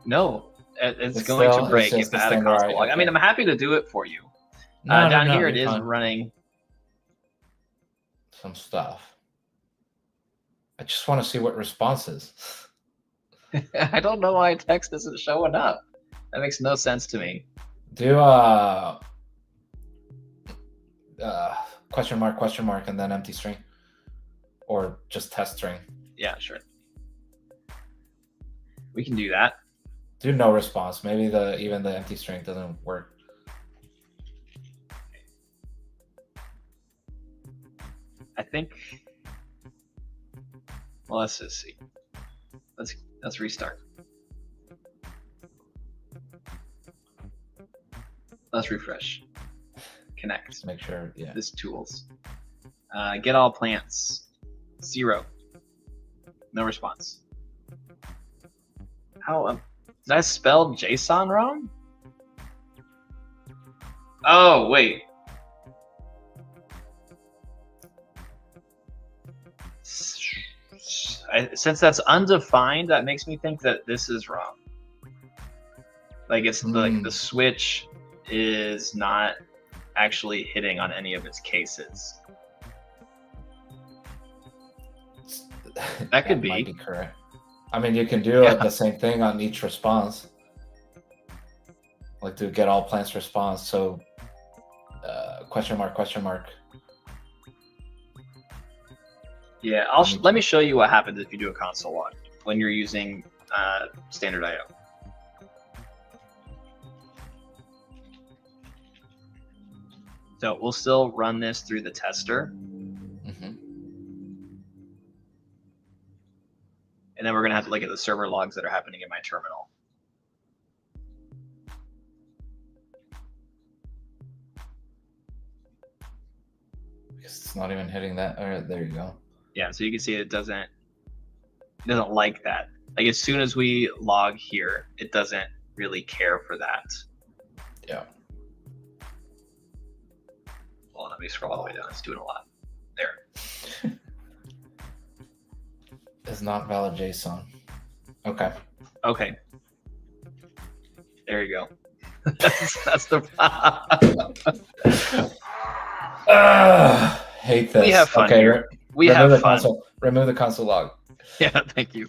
No, it's going to break if I add a console log. I mean, I'm happy to do it for you. Down here it is running some stuff. I just want to see what response is. I don't know why text isn't showing up. That makes no sense to me. Do question mark, and then empty string, or just test string. Yeah, sure. We can do that. Do no response. Maybe even the empty string doesn't work. I think. Well, let's just see. Let's restart. Let's refresh. Connect. Just make sure. Yeah. This tools. Get all plants. 0. No response. How? Did I spell JSON wrong? Oh wait. Since that's undefined, that makes me think that this is wrong. Like it's like the switch is not actually hitting on any of its cases. That could be. Might be correct. I mean, you can do the same thing on each response. Like to get all plants response. So question mark. Yeah, let me show you what happens if you do a console log when you're using standard I/O. So we'll still run this through the tester. Mm-hmm. And then we're going to have to look at the server logs that are happening in my terminal. I guess it's not even hitting that. All right, there you go. Yeah, so you can see it doesn't like that. Like as soon as we log here, it doesn't really care for that. Yeah. Well, let me scroll all the way down. It's doing a lot. There. Is not valid JSON. Okay. Okay. There you go. that's the. Hate this. We have fun okay, here. We have fun. Console. Remove the console log. Yeah, thank you.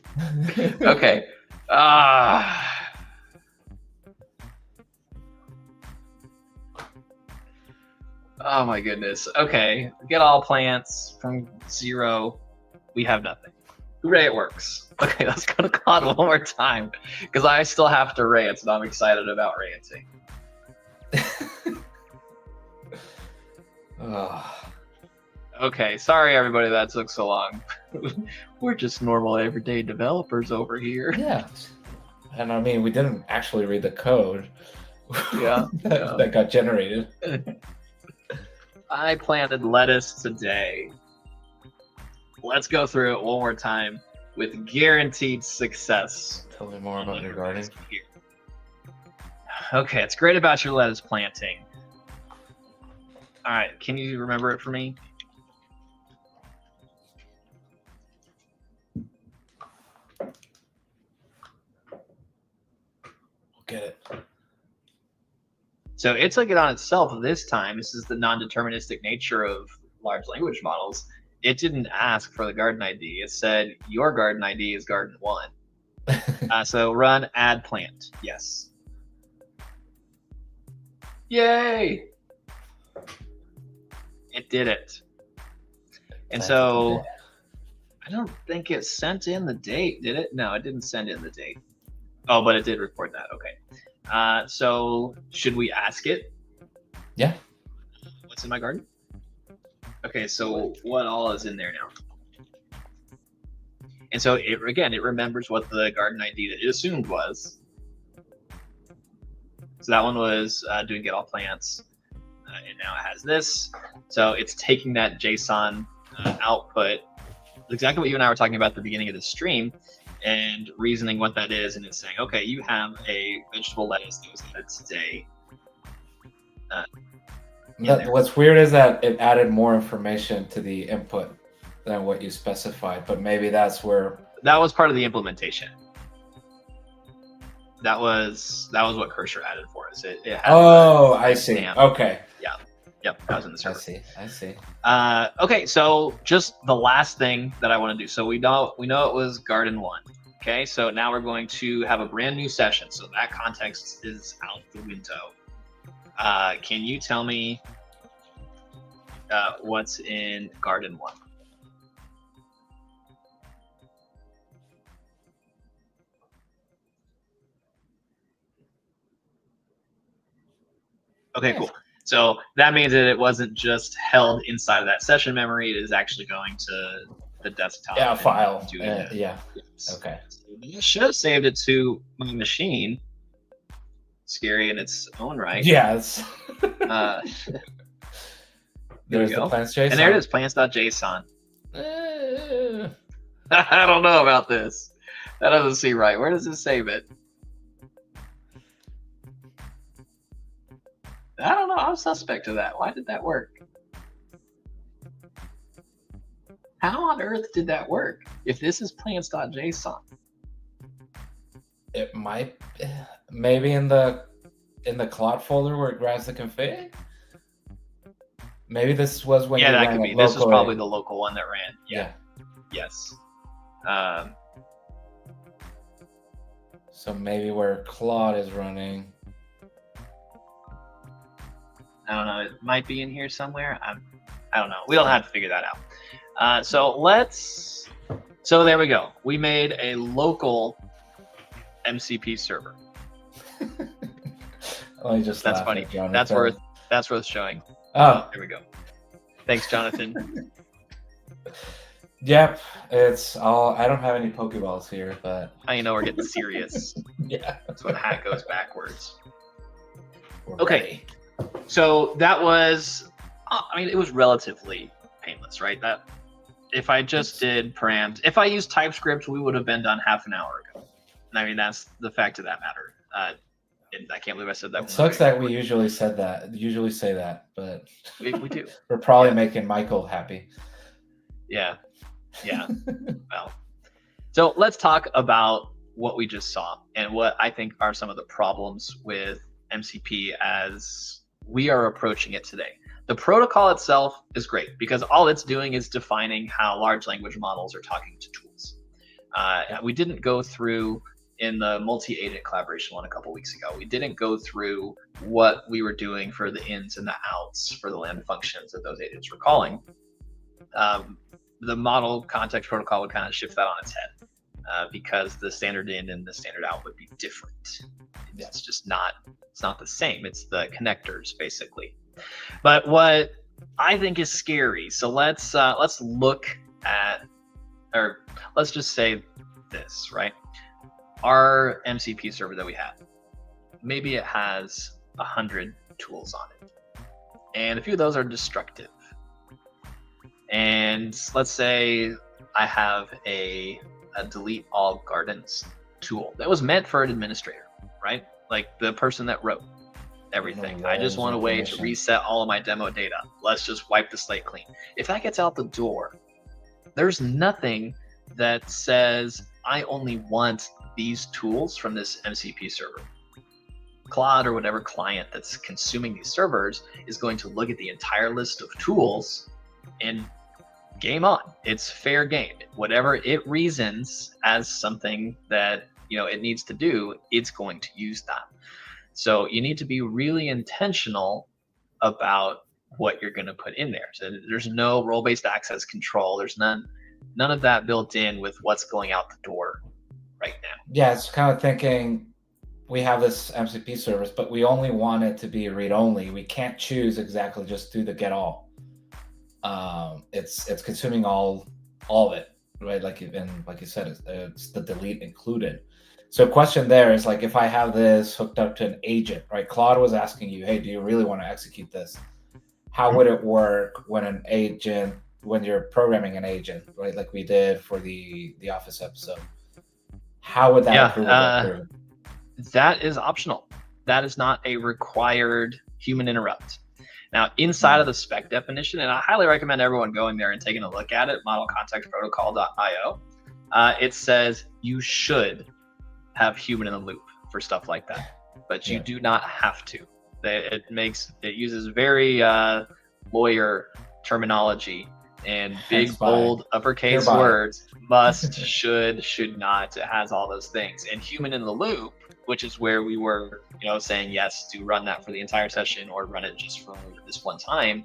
Okay. Oh my goodness. Okay. Get all plants from 0. We have nothing. Hooray, it works. Okay, let's go to Claude one more time because I still have to rant and I'm excited about ranting. Okay, sorry everybody that took so long. We're just normal everyday developers over here. Yeah. And I mean, we didn't actually read the code Yeah. that got generated. I planted lettuce today. Let's go through it one more time with guaranteed success. Tell me more about your garden. Okay, it's great about your lettuce planting. All right, can you remember it for me? Get it. So it took it on itself this time. This is the non-deterministic nature of large language models. It didn't ask for the garden ID. It said your garden ID is garden 1. So run add plant. Yes. Yay! It did it. And so I don't think it sent in the date, did it? No, it didn't send in the date. Oh, but it did report that. Okay. So should we ask it? Yeah. What's in my garden? Okay, so what all is in there now? And so it remembers what the garden ID that it assumed was. So that one was doing get all plants, and now it has this. So it's taking that JSON output, exactly what you and I were talking about at the beginning of the stream, and reasoning what that is, and it's saying, okay, you have a vegetable lettuce that was added today. What's weird is that it added more information to the input than what you specified, but maybe that's where that was part of the implementation. That was what Cursor added for us. It had I see. stamp. Okay. Yeah. Yep. That was in the server. I see. Okay, so just the last thing that I want to do. So we know it was garden 1. Okay, so now we're going to have a brand new session. So that context is out the window. Can you tell me what's in garden 1? Okay, cool. So that means that it wasn't just held inside of that session memory. It is actually going to the desktop. Yeah, file. Yeah. Yes. Okay. So I should have saved it to my machine. Scary in its own right. Yes. There's the plants.json. And there it is, plants.json. I don't know about this. That doesn't seem right. Where does it save it? I don't know. I'm suspect of that. Why did that work? How on earth did that work? If this is plants.json. It might maybe in the Claude folder where it grabs the config. Maybe this was when that could be. This is probably the local one that ran. Yeah. Yes. So maybe where Claude is running. I don't know. It might be in here somewhere. I don't know. We don't have to figure that out. So there we go. We made a local MCP server. Let me just That's funny. That's worth showing. Oh, there we go. Thanks, Jonathan. Yep, it's all. I don't have any Pokeballs here, but I know we're getting serious. yeah, That's when hat goes backwards. we're Okay. So that was, I mean, it was relatively painless, right? That if I just did params, if I used TypeScript, we would have been done half an hour ago. And I mean, that's the fact of that matter. And I can't believe I said that. It sucks that we usually say that, but we do. We're probably making Michael happy. Yeah. Yeah. Well, so let's talk about what we just saw and what I think are some of the problems with MCP as we are approaching it today. The protocol itself is great because all it's doing is defining how large language models are talking to tools. We didn't go through in the multi-agent collaboration one a couple weeks ago. We didn't go through what we were doing for the ins and the outs for the land functions that those agents were calling. The model context protocol would kind of shift that on its head because the standard in and the standard out would be different. It's just not, it's not the same. It's the connectors basically. But what I think is scary, so let's look at, or let's just say this, right? Our MCP server that we have, maybe it has 100 tools on it, and a few of those are destructive. And let's say I have a delete all gardens tool that was meant for an administrator, right? Like the person that wrote everything. I just want a way to reset all of my demo data. Let's just wipe the slate clean. If that gets out the door, there's nothing that says I only want these tools from this MCP server. Claude or whatever client that's consuming these servers is going to look at the entire list of tools and game on. It's fair game. Whatever it reasons as something that it needs to do, it's going to use that. So you need to be really intentional about what you're going to put in there. So there's no role-based access control. There's none of that built in with what's going out the door right now. Yeah, it's kind of thinking we have this MCP service, but we only want it to be read-only. We can't choose exactly just do the get all. It's consuming all of it, right? Like you said, it's the delete included. So question there is like, if I have this hooked up to an agent, right? Claude was asking you, hey, do you really want to execute this? How would it work when you're programming an agent, right? Like we did for the Office episode. How would that approve? That is optional. That is not a required human interrupt. Now, inside of the spec definition, and I highly recommend everyone going there and taking a look at it, modelcontextprotocol.io, it says you should have human in the loop for stuff like that, but you do not have to. It uses very lawyer terminology and big, bold, uppercase words. Must, should not. It has all those things. And human in the loop, which is where we were, saying yes to run that for the entire session or run it just for this one time,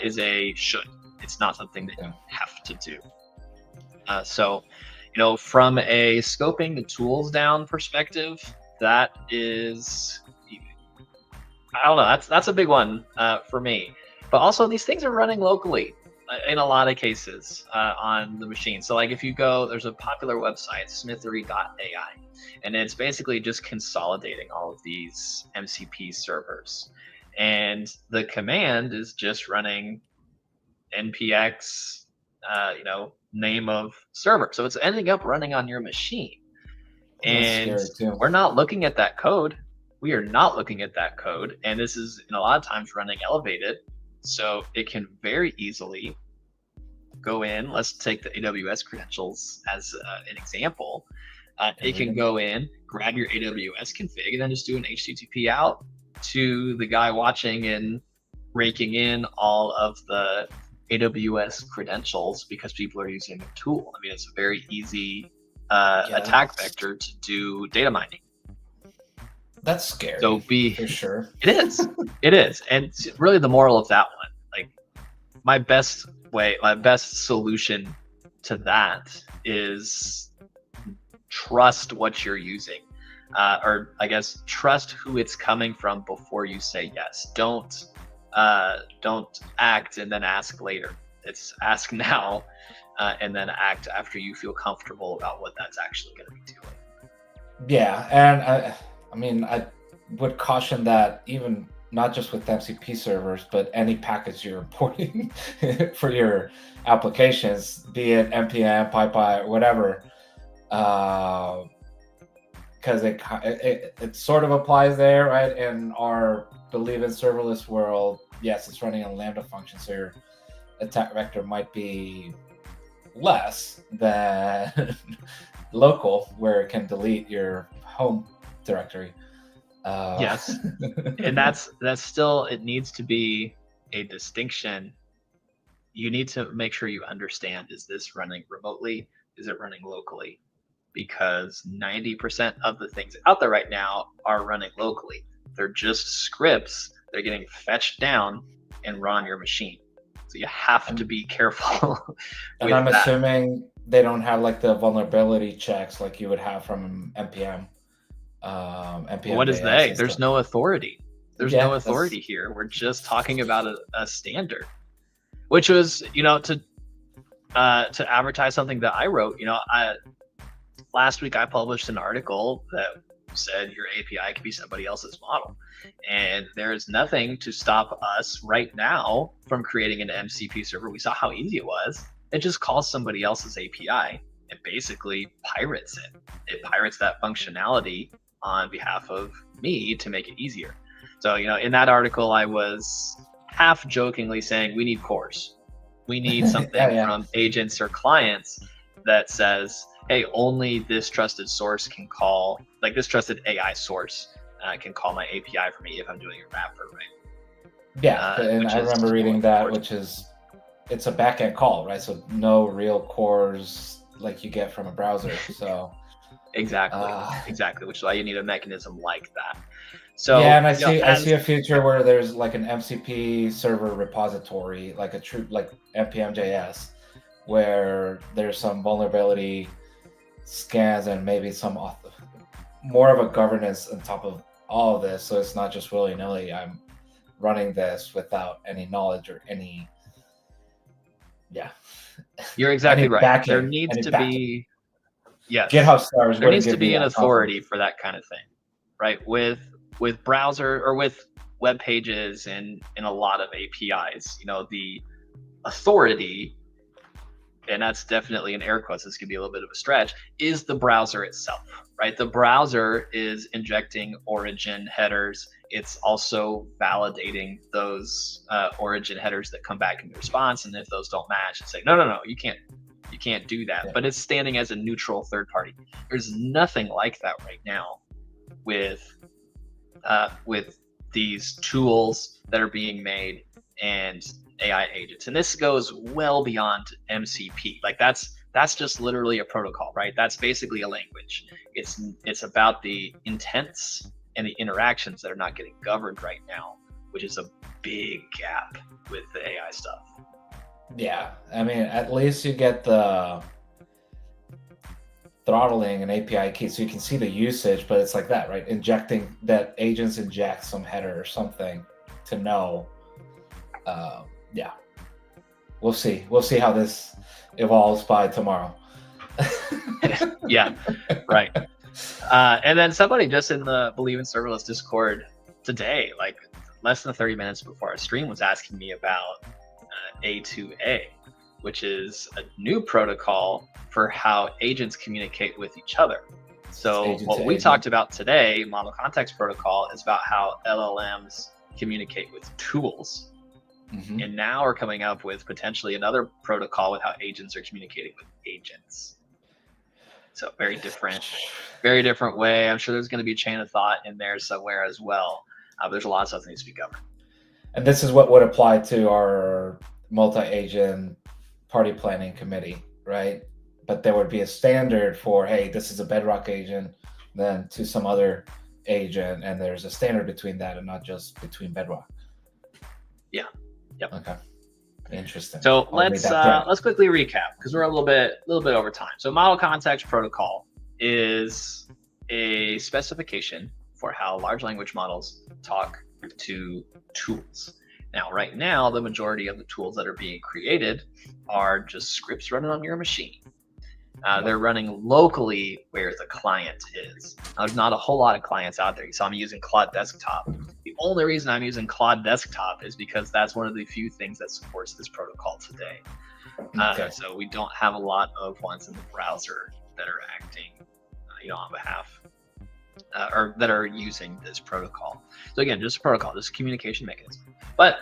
is a should. It's not something that you have to do. So, from a scoping the tools down perspective, that is, I don't know, that's a big one for me. But also these things are running locally in a lot of cases on the machine. So like if you go, there's a popular website, smithery.ai, and it's basically just consolidating all of these MCP servers. And the command is just running npx, name of server. So it's ending up running on your machine. And we're not looking at that code. We are not looking at that code. And this is in a lot of times running elevated. So it can very easily go in. Let's take the AWS credentials as an example. It can go in, grab your AWS config, and then just do an HTTP out to the guy watching and raking in all of the AWS credentials because people are using the tool. I mean, it's a very easy attack vector to do data mining. That's scary. So for sure. It is. It is. And really the moral of that one, like my best solution to that is trust what you're using. Or I guess trust who it's coming from before you say yes. Don't Don't act and then ask later. It's ask now and then act after you feel comfortable about what that's actually going to be doing. Yeah, and I mean, I would caution that even not just with MCP servers, but any package you're importing for your applications, be it npm, PyPy, or whatever, because it sort of applies there, right? In our believe in serverless world, yes, it's running on Lambda function, so your attack vector might be less than local, where it can delete your home directory. Yes, and that's still, it needs to be a distinction. You need to make sure you understand, is this running remotely? Is it running locally? Because 90% of the things out there right now are running locally. They're just scripts. They're getting fetched down and run on your machine. So you have to be careful. And I'm assuming they don't have like the vulnerability checks like you would have from npm. npm what is they? There's no authority. There's no authority here. We're just talking about a standard, which was, to advertise something that I wrote. Last week I published an article that said your API could be somebody else's model, and there's nothing to stop us right now from creating an MCP server. We saw how easy it was. It just calls somebody else's API and basically pirates it. It pirates that functionality on behalf of me to make it easier. So, in that article, I was half jokingly saying we need cores. We need something from agents or clients that says, hey, only this trusted source can call, like this trusted AI source can call my API for me if I'm doing a wrapper, right? Yeah, and I remember reading that, which is, it's a backend call, right? So no real cores like you get from a browser. So exactly, which is why you need a mechanism like that. So yeah, and I see a future where there's like an MCP server repository, like a true like npm.js, where there's some vulnerability scans and maybe some more of a governance on top of all of this, so it's not just willy-nilly I'm running this without any knowledge or any you're exactly right. There needs to be GitHub stars. There needs to be an authority for that kind of thing, right? With browser or with web pages and in a lot of APIs, the authority, and that's definitely in air quotes, this could be a little bit of a stretch, is the browser itself, right? The browser is injecting origin headers. It's also validating those origin headers that come back in the response. And if those don't match, it's like, no, you can't do that. Yeah. But it's standing as a neutral third party. There's nothing like that right now with these tools that are being made and AI agents. And this goes well beyond MCP. Like that's just literally a protocol, right? That's basically a language. It's about the intents and the interactions that are not getting governed right now, which is a big gap with the AI stuff. Yeah, I mean, at least you get the throttling and API key, so you can see the usage, but it's like that, right? Injecting that agents inject some header or something to know. Yeah, we'll see how this evolves by tomorrow. Yeah, right. And then somebody just in the Believe in Serverless Discord today, like less than 30 minutes before our stream, was asking me about A2A, which is a new protocol for how agents communicate with each other. So what we talked about today, Model Context Protocol, is about how LLMs communicate with tools. Mm-hmm. And now we're coming up with potentially another protocol with how agents are communicating with agents. So very different way. I'm sure there's going to be a chain of thought in there somewhere as well. But there's a lot of stuff that needs to be governed. And this is what would apply to our multi-agent party planning committee, right? But there would be a standard for, hey, this is a Bedrock agent, then to some other agent, and there's a standard between that and not just between Bedrock. Yeah. Yep. Okay. Interesting. So let's quickly recap because we're a little bit over time. So Model Context Protocol is a specification for how large language models talk to tools. Now, right now, the majority of the tools that are being created are just scripts running on your machine. They're running locally where the client is. Now, there's not a whole lot of clients out there. So I'm using Claude Desktop. The only reason I'm using Claude Desktop is because that's one of the few things that supports this protocol today. So we don't have a lot of ones in the browser that are acting, on behalf or that are using this protocol. So again, just a protocol, just a communication mechanism. But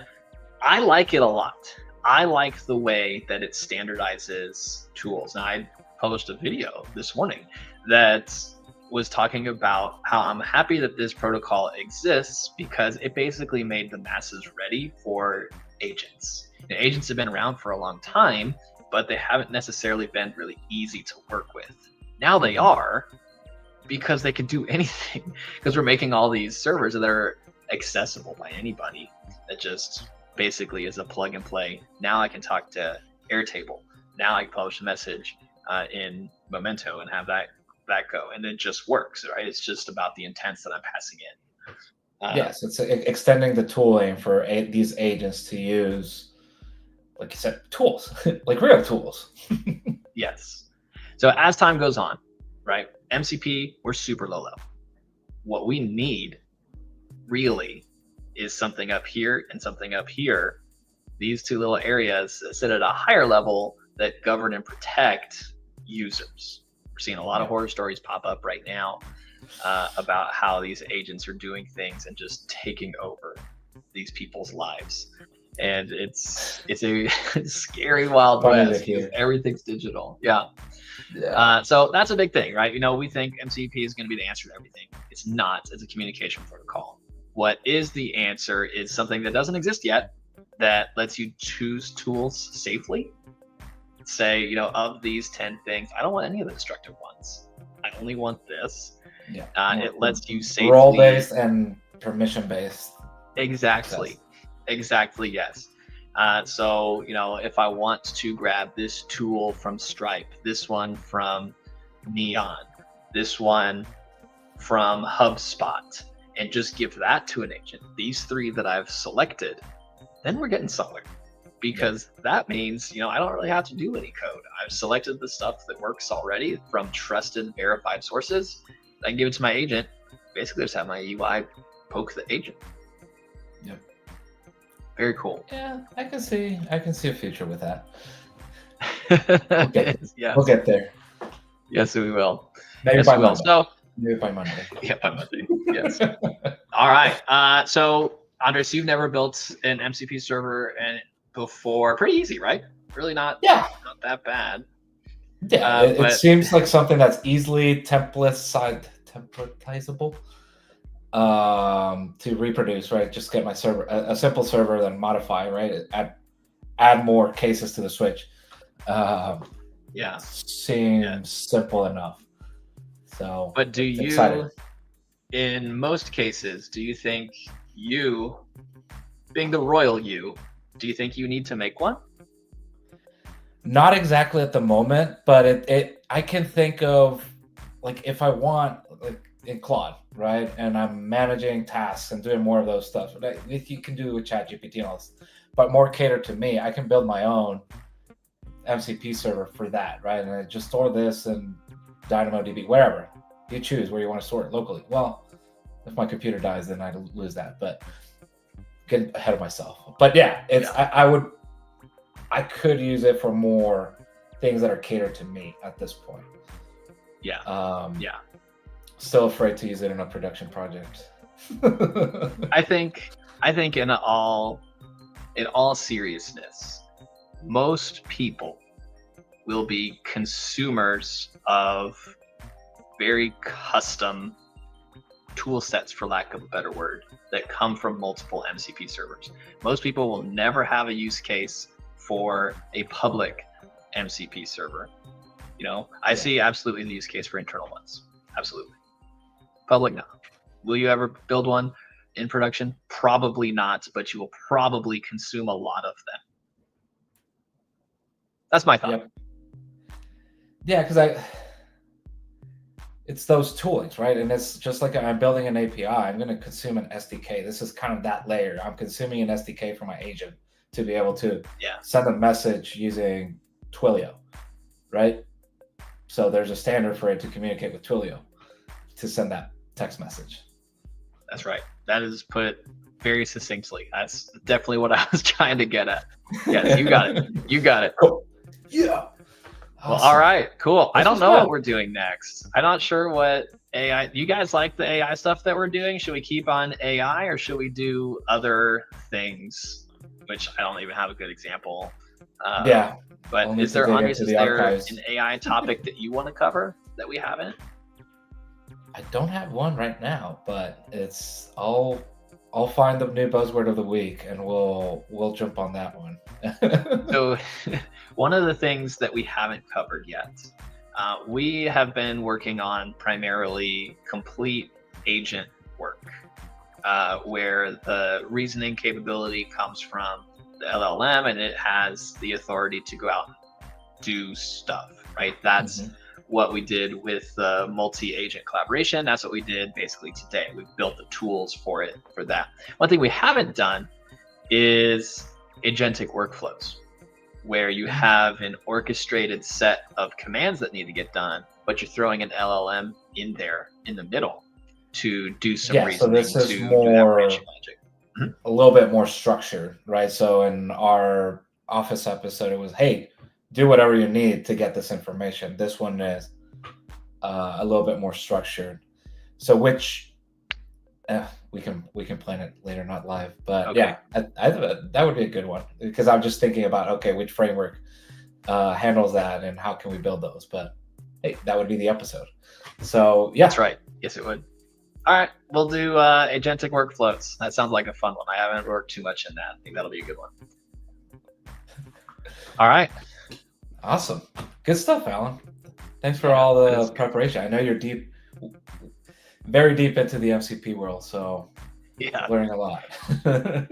I like it a lot. I like the way that it standardizes tools. Now, I published a video this morning that was talking about how I'm happy that this protocol exists because it basically made the masses ready for agents. Agents have been around for a long time, but they haven't necessarily been really easy to work with. Now they are, because they can do anything, because we're making all these servers that are accessible by anybody. That just basically is a plug and play. Now I can talk to Airtable. Now I can publish a message in Memento and have that go, and it just works, right? It's just about the intents that I'm passing in. Yes, it's extending the tooling for these agents to use, like you said, tools, like real tools. Yes. So as time goes on, right? MCP, we're super low level. What we need really is something up here and something up here. These two little areas that sit at a higher level that govern and protect users. We're seeing a lot of horror stories pop up right now about how these agents are doing things and just taking over these people's lives. And it's a scary wild west because everything's digital. Yeah. So that's a big thing, right? We think MCP is going to be the answer to everything. It's not. It's a communication protocol. What is the answer is something that doesn't exist yet that lets you choose tools safely. Say, of these 10 things, I don't want any of the destructive ones. I only want this. Yeah. It lets you safely role-based and permission-based. Exactly. Exactly. Yes. So, if I want to grab this tool from Stripe, this one from Neon, this one from HubSpot, and just give that to an agent, these 3 that I've selected, then we're getting somewhere. Because that means, I don't really have to do any code. I've selected the stuff that works already from trusted, verified sources. I can give it to my agent. Basically, just have my UI poke the agent. Yep. Very cool. Yeah, I can see a future with that. Yes. We'll get there. Yes, we will. Maybe by Monday. So, maybe by Monday. Yeah, by Monday. Yes. All right. So, Andres, you've never built an MCP server before. Pretty easy, right? Really not that bad. Yeah, it seems like something that's easily templatizable to reproduce, right? Just get my server, a simple server, then modify, right? Add more cases to the switch. Seems simple enough. So, but do you, exciting. In most cases, do you think you, being the royal you, do you think you need to make one? Not exactly at the moment, but I can think of, like, if I want, like in Claude, right? And I'm managing tasks and doing more of those stuff. You can do with ChatGPT and all this, but more catered to me. I can build my own MCP server for that, right? And I just store this in DynamoDB, wherever. You choose where you want to store it locally. Well, if my computer dies, then I lose that, but get ahead of myself. But yeah, I could use it for more things that are catered to me at this point. Still afraid to use it in a production project. I think in all seriousness, most people will be consumers of very custom tool sets, for lack of a better word, that come from multiple MCP servers. Most people will never have a use case for a public MCP server. I see absolutely the use case for internal ones. Absolutely. Public, no. Will you ever build one in production? Probably not, but you will probably consume a lot of them. That's my thought. Yeah, because it's those toolings, right? And it's just like I'm building an API. I'm going to consume an SDK. This is kind of that layer. I'm consuming an SDK for my agent to be able to send a message using Twilio, right? So there's a standard for it to communicate with Twilio to send that text message. That's right. That is put very succinctly. That's definitely what I was trying to get at. Yes, you got it. You got it. Cool. Yeah. Well, all right, cool. I don't know what we're doing next. I'm not sure what AI. You guys like the AI stuff that we're doing? Should we keep on AI or should we do other things? Which I don't even have a good example. But is there, Andres, is there an AI topic that you want to cover that we haven't? I don't have one right now, but it's I'll find the new buzzword of the week and we'll jump on that one. So one of the things that we haven't covered yet, we have been working on primarily complete agent work, where the reasoning capability comes from the LLM and it has the authority to go out and do stuff, right? That's what we did with the multi-agent collaboration. That's what we did basically today. We've built the tools for it, for that. One thing we haven't done is agentic workflows, where you have an orchestrated set of commands that need to get done, but you're throwing an LLM in there in the middle to do some reasoning, so this is to more, do that branching logic. A little bit more structured, right? So in our Office episode, it was, hey, do whatever you need to get this information. This one is a little bit more structured. So which we can plan it later, not live. But I that would be a good one, because I'm just thinking about, which framework handles that and how can we build those. But hey, that would be the episode. So that's right. Yes, it would. All right, we'll do agentic workflows. That sounds like a fun one. I haven't worked too much in that. I think that'll be a good one. All right. Awesome. Good stuff, Alan. Thanks for all the preparation. I know you're very deep into the MCP world, so learning a lot.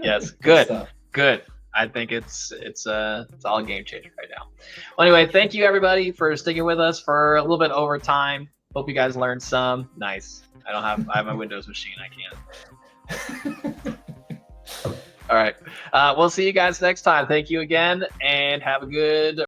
Yes, good. Good. I think it's all a game changer right now. Well, anyway, thank you everybody for sticking with us for a little bit over time. Hope you guys learned some. Nice. I have my Windows machine. I can't. All right. We'll see you guys next time. Thank you again and have a good